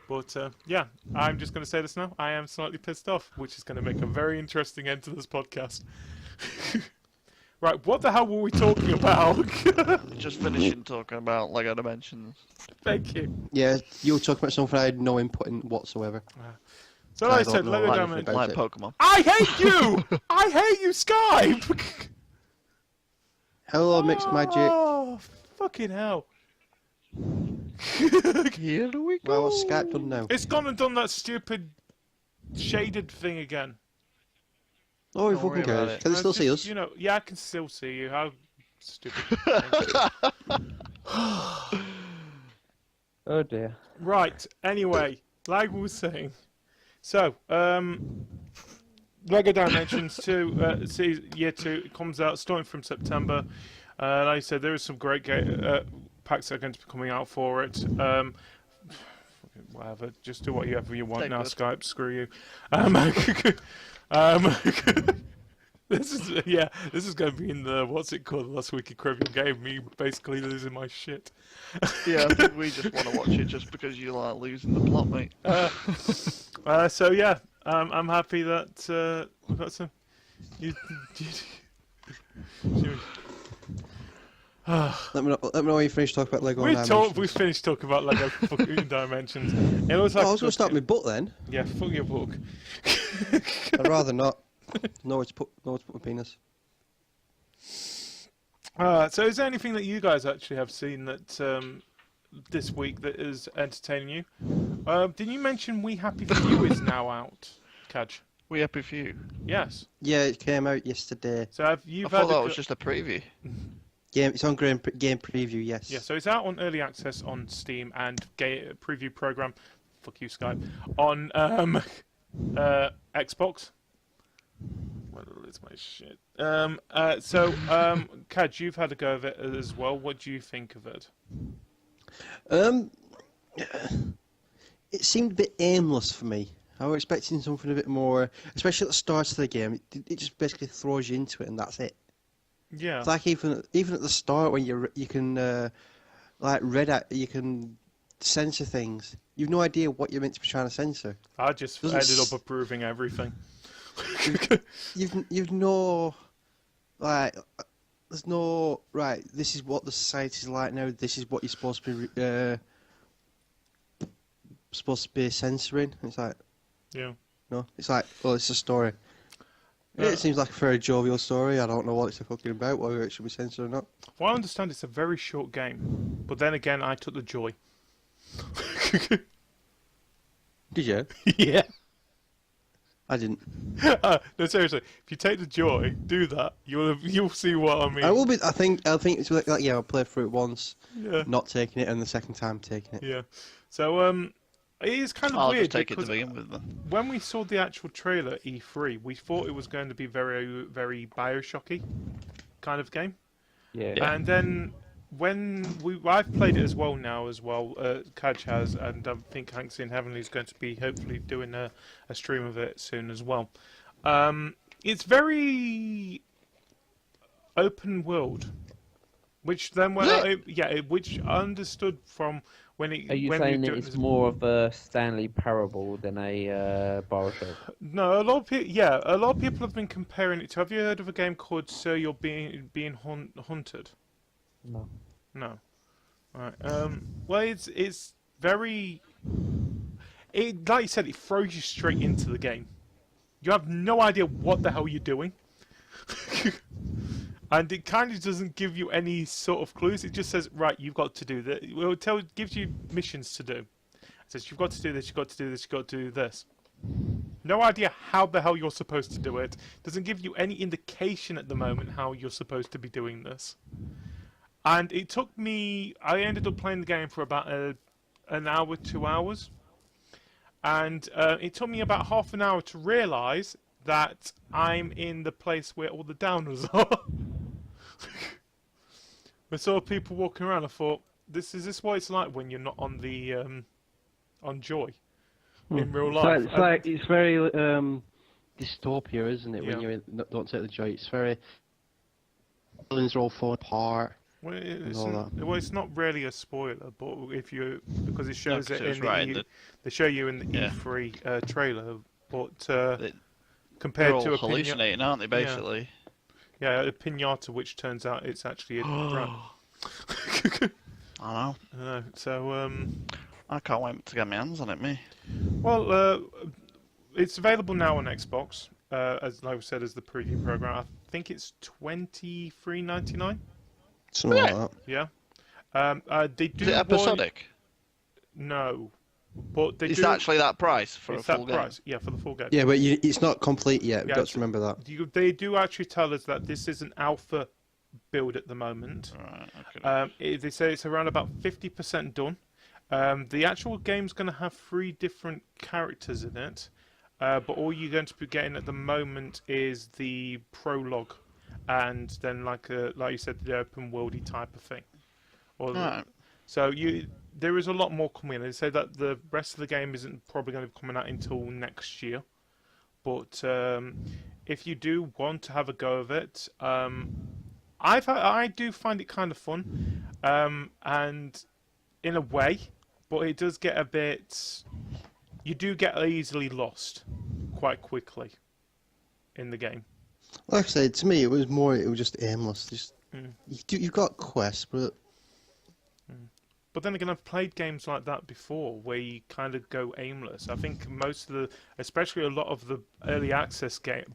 But yeah, I'm just going to say this now. I am slightly pissed off, which is going to make a very interesting end to this podcast. Right, what the hell were we talking about? Just finishing talking about Lego Dimensions. Thank you. Yeah, you were talking about something I had no input in whatsoever. So like I don't said, know Lego anything Dimensions. about Like it. Pokemon. I hate you! I hate you, Skype! Hello, Mixed Magic. Oh, fucking hell. Here we go. Well, what's Skype done now? It's gone and done that stupid shaded thing again. Oh, we Don't worry fucking about cares. it. Can they still see us? You know, yeah, I can still see you. How stupid. Oh dear. Right, anyway, like we were saying. So, Lego Dimensions 2, year 2, it comes out starting from September. Like I said, there is some great packs that are going to be coming out for it. Whatever, just do whatever you want Take now, this. Skype, screw you. This is going to be in the, what's it called, Last Week in Trivial Game, me basically losing my shit. Yeah, I think we just want to watch it just because you like losing the plot, mate. So yeah, I'm happy that we've got some. Let me know when you finish talking about Lego We Dimensions. finished talking about Lego fucking Dimensions. It was like I was going to start my butt then. Yeah, fuck your book. I'd rather not. Nowhere to put my penis. So is there anything that you guys actually have seen that this week that is entertaining you? Did you mention We Happy For You is now out, Cajr? We happy for you. Yes. Yeah, it came out yesterday. So have you I thought that was just a preview. Game, it's on game preview. Yes. Yeah, so it's out on early access on Steam and preview program. Fuck you, Skype. On Xbox. Well, it's my shit. Cajr, you've had a go of it as well. What do you think of it? It seemed a bit aimless for me. I was expecting something a bit more, especially at the start of the game. It just basically throws you into it, and that's it. Yeah. It's like even at the start when you can you can censor things. You've no idea what you're meant to be trying to censor. I just ended up approving everything. You've no there's no right. This is what the society's like now. This is what you're supposed to be censoring. It's like. Yeah. No, it's like, well, it's a story. It seems like a very jovial story. I don't know what it's fucking about, whether it should be censored or not. Well, I understand it's a very short game, but then again, I took the joy. Did you? Yeah. I didn't. No, seriously, if you take the joy, do that, you'll see what I mean. I will be. I think it's like yeah. I'll play through it once, Yeah. not taking it, and the second time taking it. Yeah. So it is kind of I'll weird just take it to because begin with then. when we saw the actual trailer E3, we thought it was going to be very, very Bioshocky kind of game. Yeah. And then when I've played it as well now as well, Cajr has, and I think Hanksy and Heavenly is going to be hopefully doing a stream of it soon as well. It's very open world, which then which I understood from when it. Are you saying that it's more of a Stanley Parable than a Bioshock? No, a lot of people have been comparing it to. Have you heard of a game called Sir You're Being Hunted? No. No. Right. Well, it's very. Like you said, it throws you straight into the game. You have no idea what the hell you're doing, and it kind of doesn't give you any sort of clues. It just says, right, you've got to do that. It gives you missions to do. It says you've got to do this, you've got to do this, you've got to do this. No idea how the hell you're supposed to do it. Doesn't give you any indication at the moment how you're supposed to be doing this. And it took me. I ended up playing the game for about an hour, 2 hours. And it took me about half an hour to realise that I'm in the place where all the downers are. I saw people walking around. I thought, is this what it's like when you're not on the on Joy in real life? It's very dystopia, isn't it? Yeah. When you're don't take the joy. It's very buildings are all falling apart. Well, all it's not really a spoiler, but because it shows it in they show you in the E3 trailer, but compared They're to all a hallucinating, aren't they? Basically. Yeah, a pinata, which turns out it's actually a drum. I know. So I can't wait to get my hands on it, me. well, it's available now on Xbox, as like I said, as the preview program. I think it's $23.99. Something like that. Yeah. They do. Is it episodic? No, but they It's do. actually that price for It's a full that game. price. Yeah, for the full game. Yeah, but it's not complete yet. We've Yeah, got to remember that. They do actually tell us that this is an alpha build at the moment. Right, okay. They say it's around about 50% done. The actual game's going to have 3 different characters in it, but all you're going to be getting at the moment is the prologue, and then like you said, the open worldy type of thing. Right. So there is a lot more coming. They say that the rest of the game isn't probably going to be coming out until next year. But if you do want to have a go of it, I do find it kind of fun, and in a way, but it does get a bit. You do get easily lost quite quickly in the game. Like I said, to me, it was just aimless. Just You've got quests, but But then again, I've played games like that before, where you kind of go aimless. I think especially a lot of the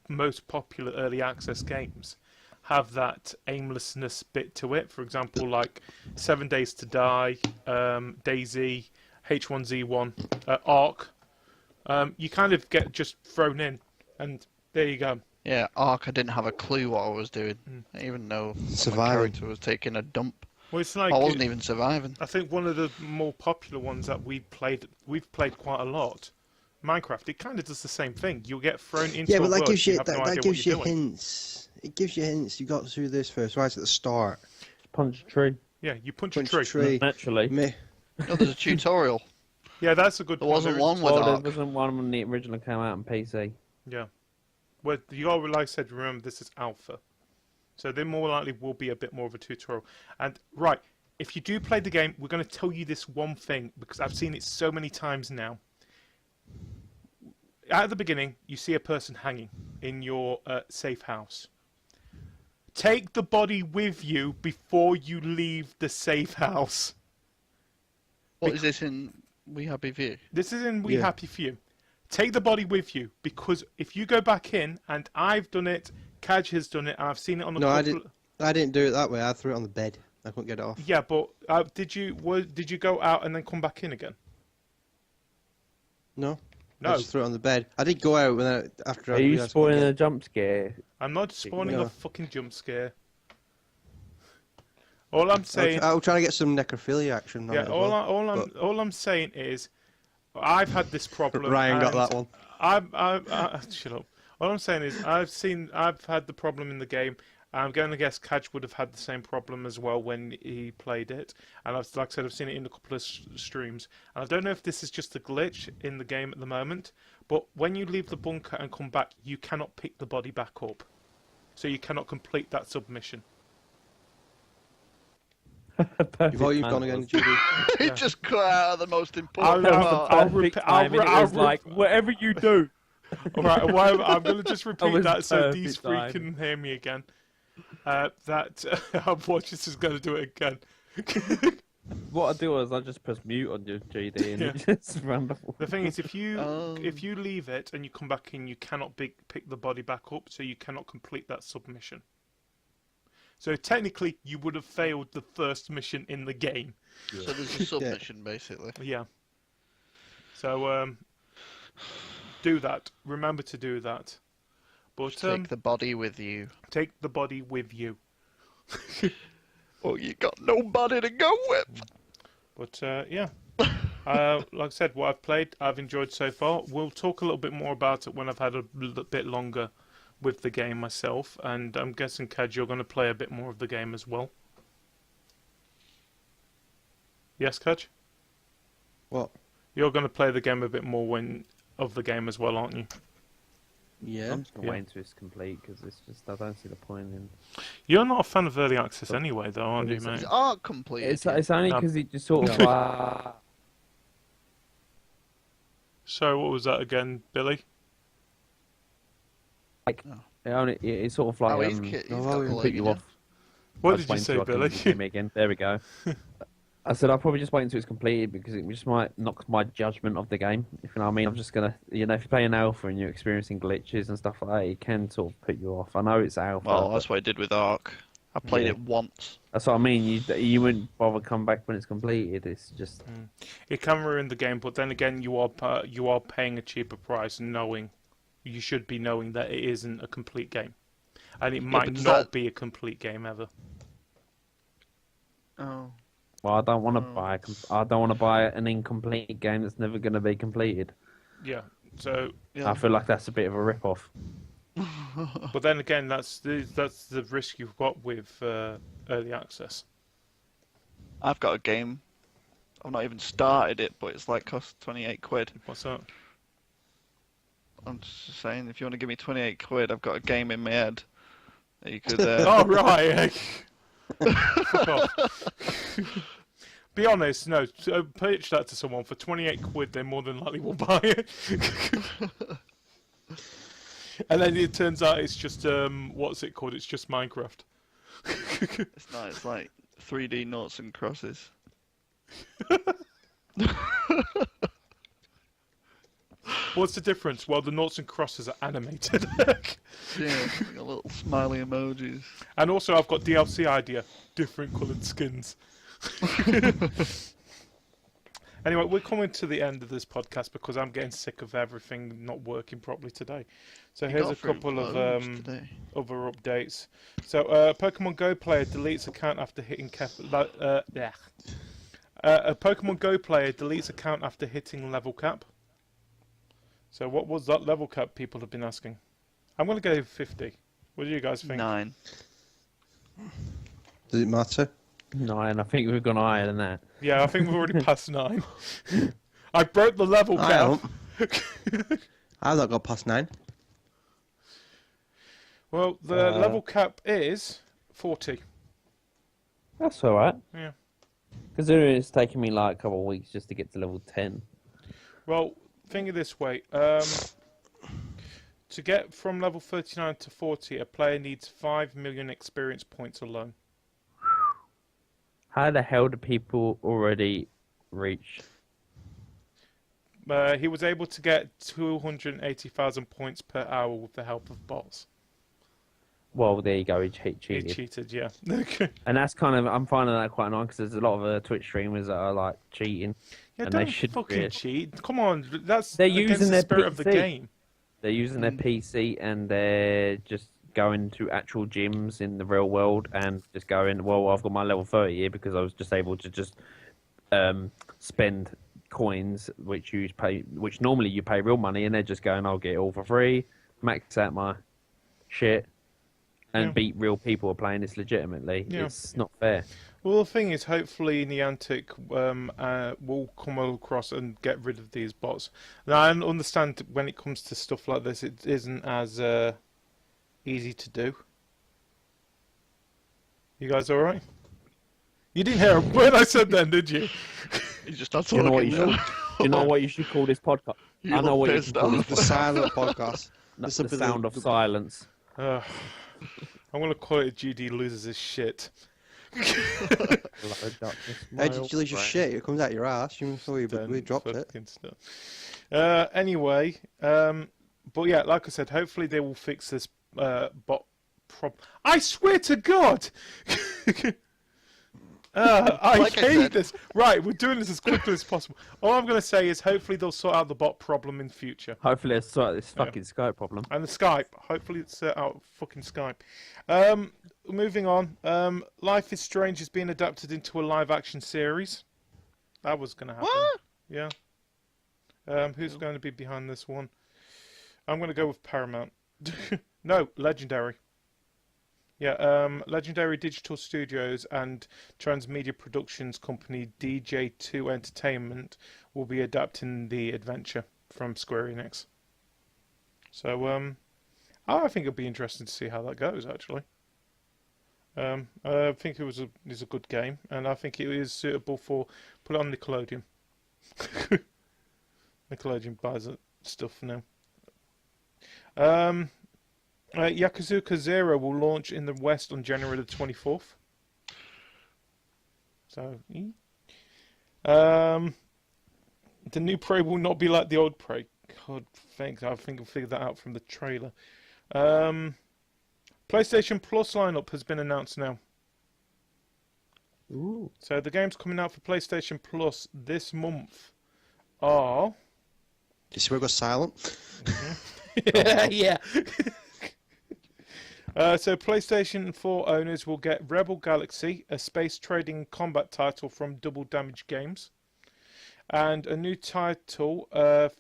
most popular early access games, have that aimlessness bit to it. For example, like 7 Days to Die, DayZ, H1Z1, Ark. You kind of get just thrown in, and there you go. Yeah, Ark, I didn't have a clue what I was doing. I didn't even know my character was taking a dump. Well, it's like I wasn't even surviving. I think one of the more popular ones that we've played quite a lot, Minecraft. It kind of does the same thing. You'll get thrown into yeah, but a that world, gives you have no that idea gives what you you're doing. hints. It gives you hints. You got through this first, right at the start. Punch a tree. Yeah, you punch Punch a a tree. tree. Naturally. No, there's a tutorial. Yeah, that's a good There point. wasn't There one is- with Well, there Ark. wasn't one when the original came out on PC. Yeah. Well, you got, like I said, remember this is alpha, so there more likely will be a bit more of a tutorial. And right, if you do play the game, we're going to tell you this one thing because I've seen it so many times now. At the beginning, you see a person hanging in your safe house. Take the body with you before you leave the safe house. What is this in We Happy View? This is in We Yeah. Happy Few. Take the body with you because if you go back in, and I've done it, Cajr has done it, and I've seen it on the No, I couple. didn't. I didn't do it that way. I threw it on the bed. I couldn't get it off. Yeah, but did you go out and then come back in again? No. No. I just threw it on the bed. I did go out after I Are you realised I spoiling couldn't a jump scare? I'm not spawning No. a fucking jump scare. All I'm get- saying, I'll try to get some necrophilia action on it yeah, as well. all I'm saying is, I've had this problem. Ryan got and that one. Shut up. All I'm saying is, I've had the problem in the game. I'm going to guess Cajr would have had the same problem as well when he played it. And like I said, I've seen it in a couple of streams. And I don't know if this is just a glitch in the game at the moment, but when you leave the bunker and come back, you cannot pick the body back up. So you cannot complete that submission. Your volume's gone again, Judy. It just cut out of the most important part. I'll It was like, whatever you do. All right, well, I'm going to just repeat was that so these three perfect can hear me again. Watch this is going to do it again. What I do is I just press mute on your GD and Yeah. it just ran before. The thing is, if you Um. leave it and you come back in, you cannot pick the body back up, so you cannot complete that submission. So technically, you would have failed the first mission in the game. So there's a submission, basically. Yeah. So do that. Remember to do that. But Take the body with you. take the body with you. Oh, you got nobody to go with. But yeah, like I said, what I've played, I've enjoyed so far. We'll talk a little bit more about it when I've had a little bit longer with the game myself, and I'm guessing, Cajr, you're going to play a bit more of the game as well. Yes, Cajr? What? You're going to play the game a bit more of the game as well, aren't you? Yeah. I'm just Yeah. waiting till it's complete because it's just I don't see the point in. You're not a fan of early access anyway, though, aren't you, Is mate? Is Ark complete? It's only No. because it just sort of. So what was that again, Billy? It's sort of like Oh, he's got oh, the put you lady off. What I did was you waiting say, till I Billy? can hear me again. There we go. I said I'll probably just wait until it's completed because it just might knock my judgment of the game. If you know what I mean, I'm just gonna, if you're playing alpha and you're experiencing glitches and stuff like that, it can sort of put you off. I know it's alpha. Well, but that's what I did with Ark. I played Yeah. it once. that's what I mean. You wouldn't bother come back when it's completed. It's just It can ruin the game, but then again, you are paying a cheaper price, knowing you should be knowing that it isn't a complete game, and it might but does not that- be a complete game ever. Oh. well, I don't want to buy. I don't want to buy an incomplete game that's never going to be completed. Yeah. So, Yeah. I feel like that's a bit of a rip-off. but then again, that's the risk you've got with early access. I've got a game. I've not even started it, but it's like cost 28 quid. What's that? I'm just saying, if you want to give me 28 quid, I've got a game in my head that you could. Oh right. Fuck off. Be honest, no. Pitch that to someone for 28 quid. They more than likely will buy it. And then it turns out it's just what's it called? It's just Minecraft. It's not. It's like 3D noughts and crosses. What's the difference? Well, the noughts and crosses are animated. Yeah, like a little smiley emojis. And also, I've got DLC idea. Different coloured skins. Anyway, we're coming to the end of this podcast because I'm getting sick of everything not working properly today. So here's a couple of other updates. So, Pokemon Go player deletes account after hitting a Pokemon Go player deletes account after hitting level cap. So what was that level cap, people have been asking? I'm going to go 50. What do you guys think? 9. Does it matter? 9. I think we've gone higher than that. Yeah, I think we've already passed 9. I broke the level cap. I've not got past 9. Well, the level cap is 40. That's alright. Yeah. Considering it's taken me like a couple of weeks just to get to level 10. Well, think of this way. To get from level 39 to 40, a player needs 5 million experience points alone. How the hell do people already reach? He was able to get 280,000 points per hour with the help of bots. Well, there you go. He cheated. He cheated, yeah. And that's kind of, I'm finding that quite annoying because there's a lot of Twitch streamers that are like cheating. Yeah, and don't they should fucking cheat. Come on, that's they're against using the their spirit of the PC. game. They're using their PC and they're just going to actual gyms in the real world and just going, well, I've got my level 30 here because I was just able to just spend coins which normally you pay real money, and they're just going, I'll get it all for free, max out my shit, and beat real people who are playing this legitimately. Yeah. It's not fair. Well, the thing is, hopefully Niantic will come across and get rid of these bots. Now, I understand when it comes to stuff like this, it isn't as easy to do. You guys all right? You didn't hear a word I said then, did you? You just not Do you know what talking. you know what you should call this podcast? I know what you should call this The silent podcast. the sound of silence. I'm going to call it GD loses his shit. How did you lose your shit? It comes out your ass. You thought we dropped it. Stuff. Anyway, but yeah, like I said, hopefully they will fix this bot problem. I swear to God! I Like I hate said. this. Right, we're doing this as quickly as possible. All I'm going to say is hopefully they'll sort out the bot problem in future. Hopefully it's sort this fucking Skype problem. And the Skype. Hopefully it's out fucking Skype. Moving on. Life is Strange is being adapted into a live-action series. That was going to happen. What? Yeah. Who's going to be behind this one? I'm going to go with Paramount. No, Legendary. Yeah, Legendary Digital Studios and transmedia productions company DJ2 Entertainment will be adapting the adventure from Square Enix. So, I think it'll be interesting to see how that goes, actually. I think it is a good game, and I think it is suitable for put it on Nickelodeon. Nickelodeon buys it stuff now. Yakuza 0 will launch in the West on January the 24th. So, the new Prey will not be like the old Prey. God, thanks. I think I figured that out from the trailer. PlayStation Plus lineup has been announced now. Ooh. So the games coming out for PlayStation Plus this month are... You see where I got silent? Yeah. So PlayStation 4 owners will get Rebel Galaxy, a space trading combat title from Double Damage Games, and a new title,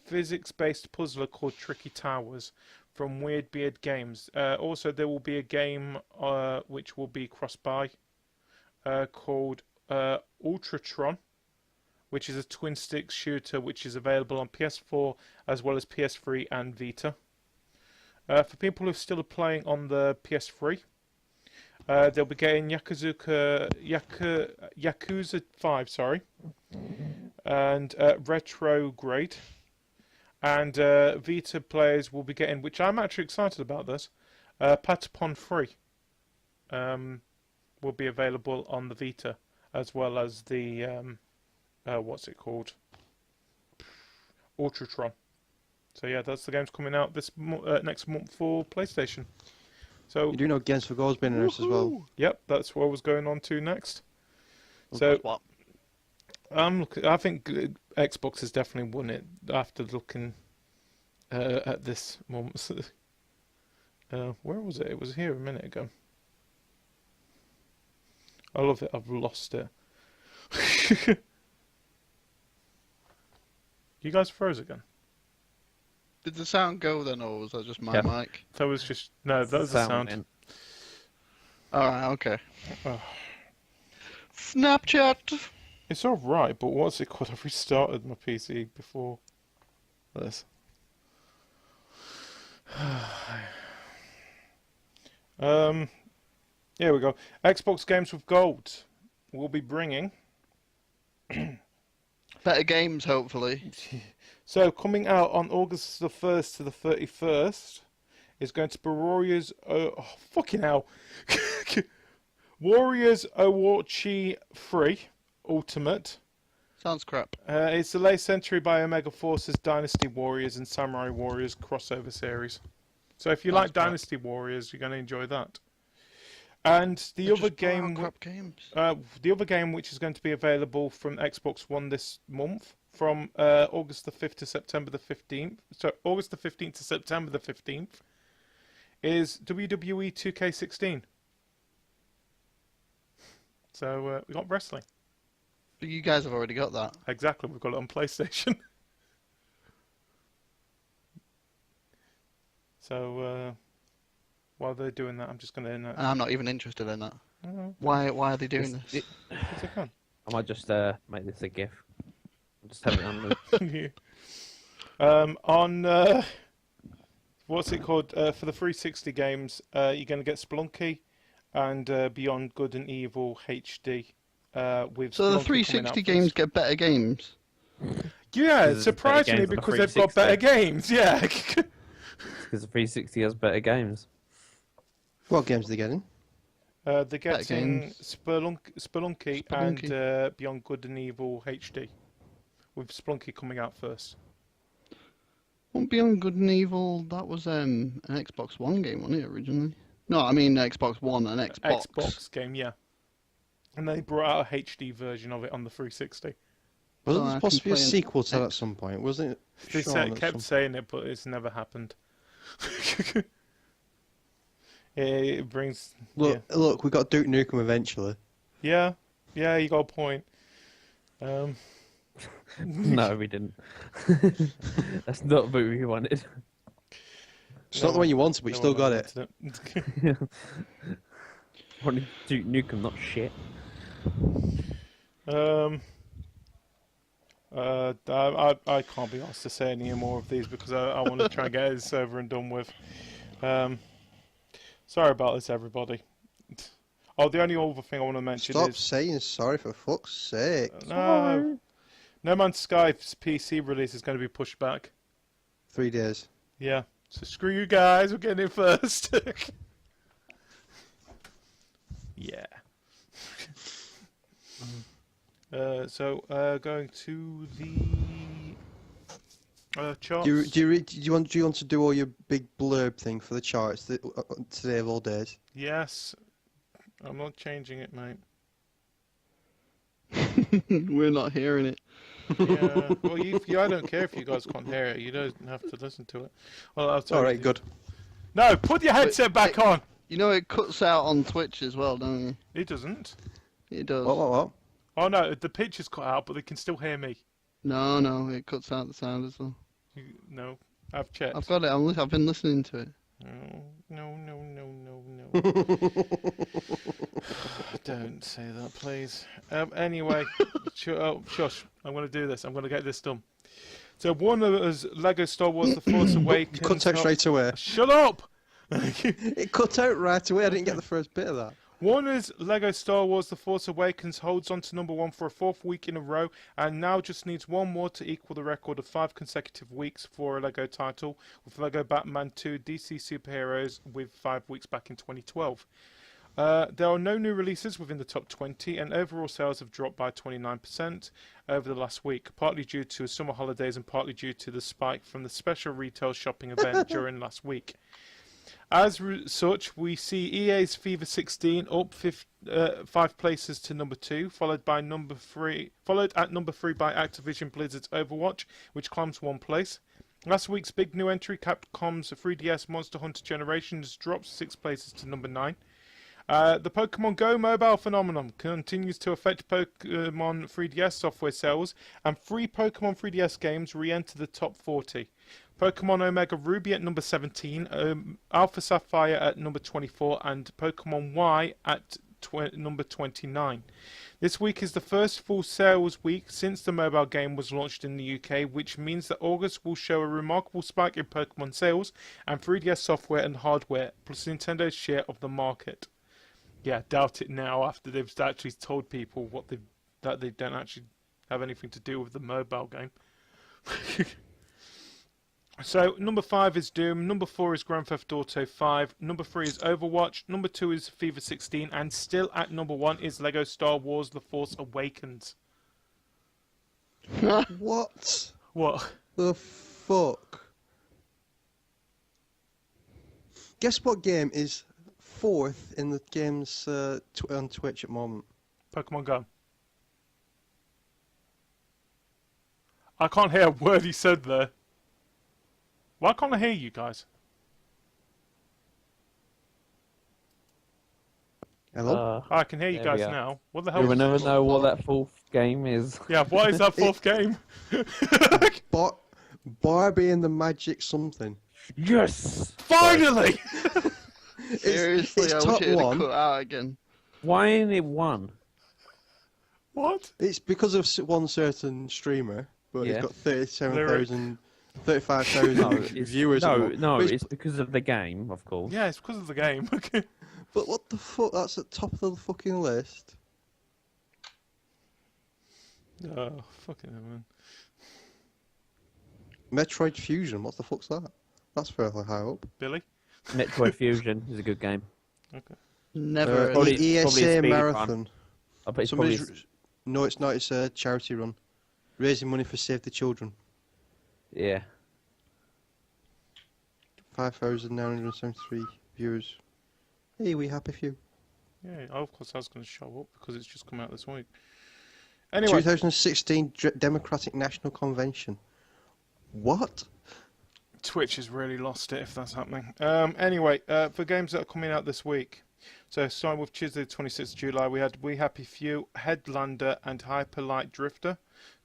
physics-based puzzler called Tricky Towers from Weird Beard Games. Also, there will be a game which will be cross-buy called Ultratron, which is a twin-stick shooter which is available on PS4 as well as PS3 and Vita. For people who are still playing on the PS3, they'll be getting Yakuza 5, and Retrograde. And Vita players will be getting, which I'm actually excited about this, Patapon 3. will be available on the Vita, as well as the what's it called? Ultratron. So yeah, that's the games coming out this next month for PlayStation. So You do know Games for Gold's been in this as well. woohoo! Yep, that's what I was going on to next. So What? I think Xbox has definitely won it after looking at this moment. Where was it? It was here a minute ago. I love it. I've lost it. You guys froze again. Did the sound go then, or was that just my Yeah. mic? That was just no. That was the sound. in. Alright, okay. Oh. Snapchat! It's all right, but what's it called? I've restarted my PC before this. Here we go. Xbox Games with Gold will be bringing. Better games, hopefully. So coming out on August the 1st to the 31st is going to be Warriors. Oh, fucking hell! Warriors Owachi 3 Ultimate. Sounds crap. It's the latest entry by Omega Force's Dynasty Warriors and Samurai Warriors crossover series. So if you Sounds like crap. Dynasty Warriors, you're going to enjoy that. And the They're other just putting out game, crap games. the other game which is going to be available from Xbox One this month, from August the 5th to September the 15th. So August the 15th to September the 15th is WWE 2K16. So we got wrestling. But you guys have already got that. Exactly, we've got it on PlayStation. So while they're doing that, I'm just going to. And I'm not even interested in that. Oh, Why are they doing this? because I can. I might just make this a GIF. Just have it on loop. On what's it called for the 360 games, you're going to get Spelunky and Beyond Good and Evil HD. With So the Spelunky coming out 360 games first. get better games? Yeah, Because there's better surprisingly, games on the because they've got better 360. games. Yeah. Because the 360 has better games. What games are they getting? They're Better getting games. Spelunky Spelunky. and Beyond Good and Evil HD, with Spelunky coming out first. Won't Beyond Good and Evil, that was an Xbox One game, wasn't it, originally? No, I mean Xbox One and Xbox. Xbox game, yeah. And they brought out a HD version of it on the 360. Wasn't I there can supposed to be a play an sequel to that at X- some point? Wasn't it? They shown at kept some- saying it, but it's never happened. It brings. Look, we got Duke Nukem eventually. Yeah, you got a point. No, we didn't. That's not what we wanted. It's not the one you wanted, but you No still one got it. wanted Wanted Duke Nukem, not shit. I can't be asked to say any more of these because I want to try and get this over and done with. Sorry about this, everybody. Oh, the only other thing I want to mention Stop is saying sorry for fuck's sake. no Man's Sky's PC release is going to be pushed back. 3 days. Yeah, so screw you guys. We're getting it first. Yeah. So going to the charts. Do you want to do all your big blurb thing for the charts today of all days? Yes. I'm not changing it, mate. We're not hearing it. Yeah. Well, I don't care if you guys can't hear it. You don't have to listen to it. Well, I'll tell All you right, good. No, put your headset back on. You know it cuts out on Twitch as well, don't you? It doesn't. It does. What? Oh no, the picture's cut out, but they can still hear me. No, it cuts out the sound as well. No, I've checked. I've got it. I've been listening to it. No. Don't say that, please. Anyway, shush. I'm going to do this. I'm going to get this done. So Warner's Lego Star Wars: The Force Awakens. You cut out straight away. Shut up! It cut out right away. I didn't get the first bit of that. Warner's Lego Star Wars: The Force Awakens holds on to number 1 for a 4th week in a row, and now just needs one more to equal the record of 5 consecutive weeks for a Lego title, with Lego Batman 2 DC Superheroes with 5 weeks back in 2012. There are no new releases within the top 20, and overall sales have dropped by 29% over the last week, partly due to summer holidays and partly due to the spike from the special retail shopping event during last week. As such, we see EA's FIFA 16 up 5 places to number 2, followed at number 3 by Activision Blizzard's Overwatch, which climbs 1 place. Last week's big new entry, Capcom's 3DS Monster Hunter Generations, drops 6 places to number 9. The Pokemon Go mobile phenomenon continues to affect Pokemon 3DS software sales, and 3 Pokemon 3DS games re-enter the top 40. Pokemon Omega Ruby at number 17, Alpha Sapphire at number 24, and Pokemon Y at number 29. This week is the first full sales week since the mobile game was launched in the UK, which means that August will show a remarkable spike in Pokemon sales and 3DS software and hardware, plus Nintendo's share of the market. Yeah, doubt it now after they've actually told people that they don't actually have anything to do with the mobile game. So, number 5 is Doom, number 4 is Grand Theft Auto 5, number 3 is Overwatch, number 2 is FIFA 16, and still at number 1 is Lego Star Wars The Force Awakens. What? What? The fuck? Guess what game is 4th in the games on Twitch at the moment? Pokemon Go. I can't hear a word he said there. Why can't I hear you guys? Hello? I can hear you there guys we are. now. What the hell? You will never know what that 4th game is. Yeah, what is that 4th game? Barbie and the Magic something. Yes! Finally! Seriously, it's I wish top it had one. cut out again. Why ain't it 1? What? It's because of one certain streamer, but Yeah. he's got 35,000 viewers. No, But it's because of the game, of course. Yeah, it's because of the game. Okay. But what the fuck? That's at top of the fucking list. Oh, fucking hell, man. Metroid Fusion. What the fuck's that? That's fairly high up. Billy? Metroid Fusion is a good game. Okay. Never. Probably- probably a ESA speed Marathon. I bet it's probably No, it's not. It's a charity run, raising money for Save the Children. yeah. 5,973 viewers. Hey, we happy few. Yeah, of course I was going to show up because it's just come out this week. Anyway, 2016 Democratic National Convention. What? Twitch has really lost it if that's happening. Anyway, for games that are coming out this week. So starting with Tuesday the 26th of July, we had We Happy Few, Headlander and Hyper Light Drifter.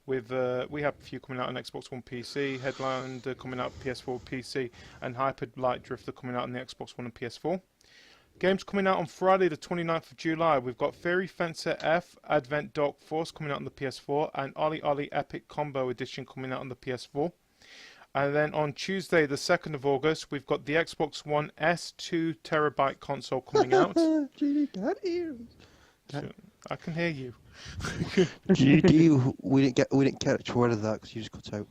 With We Happy Few coming out on Xbox One PC, Headlander coming out PS4 PC, and Hyper Light Drifter coming out on the Xbox One and PS4. Games coming out on Friday the 29th of July, we've got Fairy Fencer F, Advent Dark Force coming out on the PS4, and Ollie Ollie Epic Combo Edition coming out on the PS4. And then on Tuesday the 2nd of August, we've got the Xbox One S 2TB console coming out. I can hear you. GD, we didn't catch word of that because you just cut out.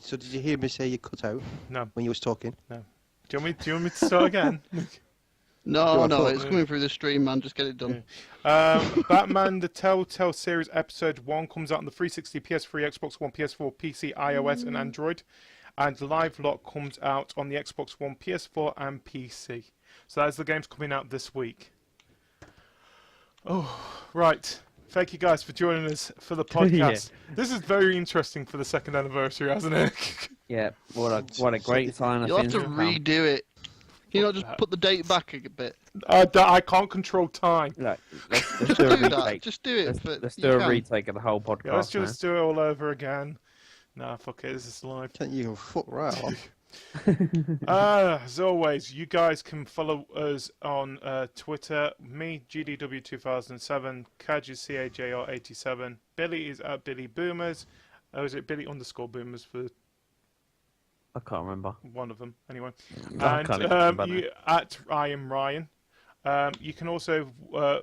So did you hear me say you cut out No. when you was talking? No. Do you want me to start again? No, I no, thought- it's coming through the stream, man. Just get it done. Batman the Telltale Series Episode 1 comes out on the 360, PS3, Xbox One, PS4, PC, iOS and Android. And Live Lock comes out on the Xbox One, PS4 and PC. So that's the games coming out this week. Oh, right. Thank you guys for joining us for the podcast. This is very interesting for the 2nd anniversary, hasn't it? Yeah, what a great sign of You'll have things to to come. redo it. Can you not just put the date back a bit? I can't control time. Look, let's do a Do that. retake. Just do it. Let's but do you a can. retake of the whole podcast. Yeah, let's just do it all over again. Nah, fuck it. This is live. Can't you go fuck right off? As always, you guys can follow us on Twitter. Me, GDW2007, Cajr, CAJR87. Billy is at Billy Boomers. Or is it Billy _ Boomers for I can't remember. one of them? Anyway. I And can't even remember you at I am Ryan. You can also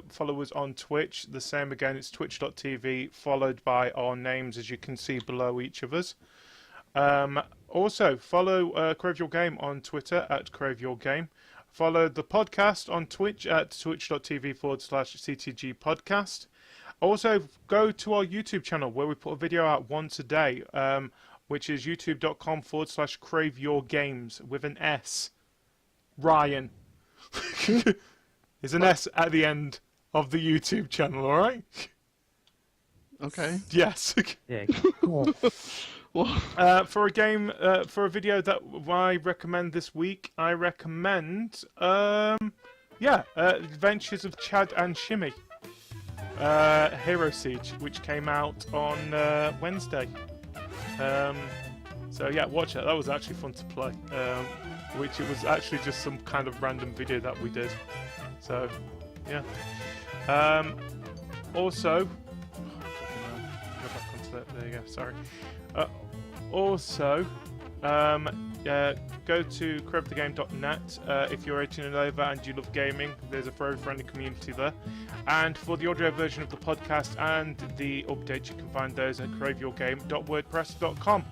follow us on Twitch. The same again, it's twitch.tv, followed by our names, as you can see below each of us. Also, follow Crave Your Game on Twitter at Crave Your Game. Follow the podcast on Twitch at twitch.tv/CTG Podcast. Also, go to our YouTube channel where we put a video out once a day, which is youtube.com/Crave Your Games with an S. Ryan. There's an S at the end of the YouTube channel, alright? Okay. Yes. Yeah. For a game, for a video that I recommend this week, I recommend, Adventures of Chad and Shimmy. Hero Siege, which came out on Wednesday. So yeah, watch it. That was actually fun to play. Which it was actually just some kind of random video that we did. So, yeah. Also, go back onto that. There you go. Sorry. Also, go to cravethegame.net if you're 18 and over and you love gaming. There's a very friendly community there. And for the audio version of the podcast and the updates, you can find those at craveyourgame.wordpress.com.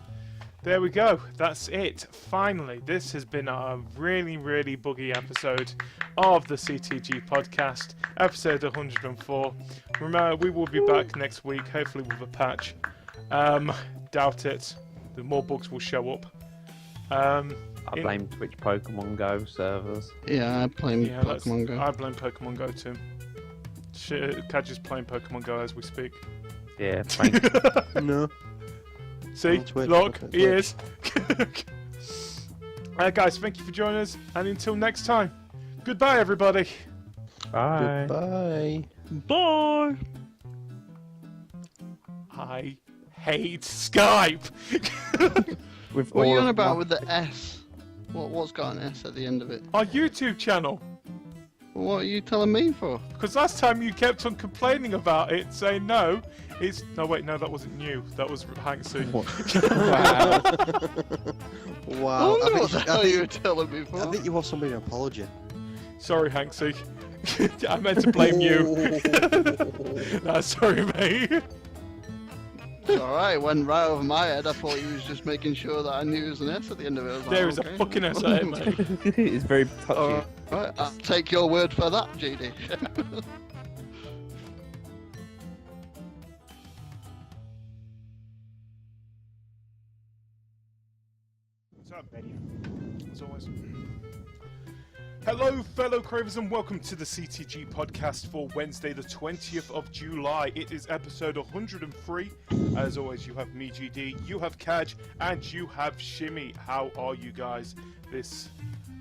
There we go. That's it. Finally, this has been a really, really buggy episode of the CTG Podcast, episode 104. Remember, we will be back next week, hopefully with a patch. Doubt it. The more bugs will show up. I blame Twitch Pokemon Go servers. Yeah, I blame Pokemon Go. I blame Pokemon Go too. Cajr's playing Pokemon Go as we speak. Yeah, thank you. No. See? On Twitch, Look, okay, he is. Guys, thank you for joining us, and until next time, goodbye, everybody. Bye. Bye. Bye. I hate Skype. With What are all you on of about my- with the S? What's got an S at the end of it? Our YouTube channel. What are you telling me for? Because last time you kept on complaining about it, saying no, it's... No, wait, no, that wasn't you. That was Hanksy. Wow. Wow. I wonder what the I hell think- you were telling me for. I think you owe somebody an apology. Sorry, Hanksy. I meant to blame you. No, sorry, mate. It's alright, it went right over my head. I thought he was just making sure that I knew there was an S at the end of it. I was like, There is okay. a fucking S at it, mate. It's very touchy. Alright, I'll take your word for that, GD. What's up? As always. Hello, fellow cravers, and welcome to the CTG Podcast for Wednesday, the 20th of July. It is episode 103. As always, you have me, GD, you have Cajr, and you have Shimmy. How are you guys this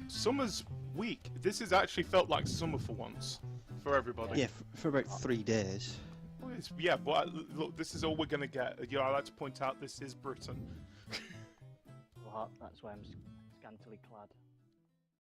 summer's week? This has actually felt like summer for once, for everybody. Yeah, for about 3 days. Well, yeah, but look, this is all we're going to get. You know, I like to point out this is Britain. Well, that's why I'm scantily clad.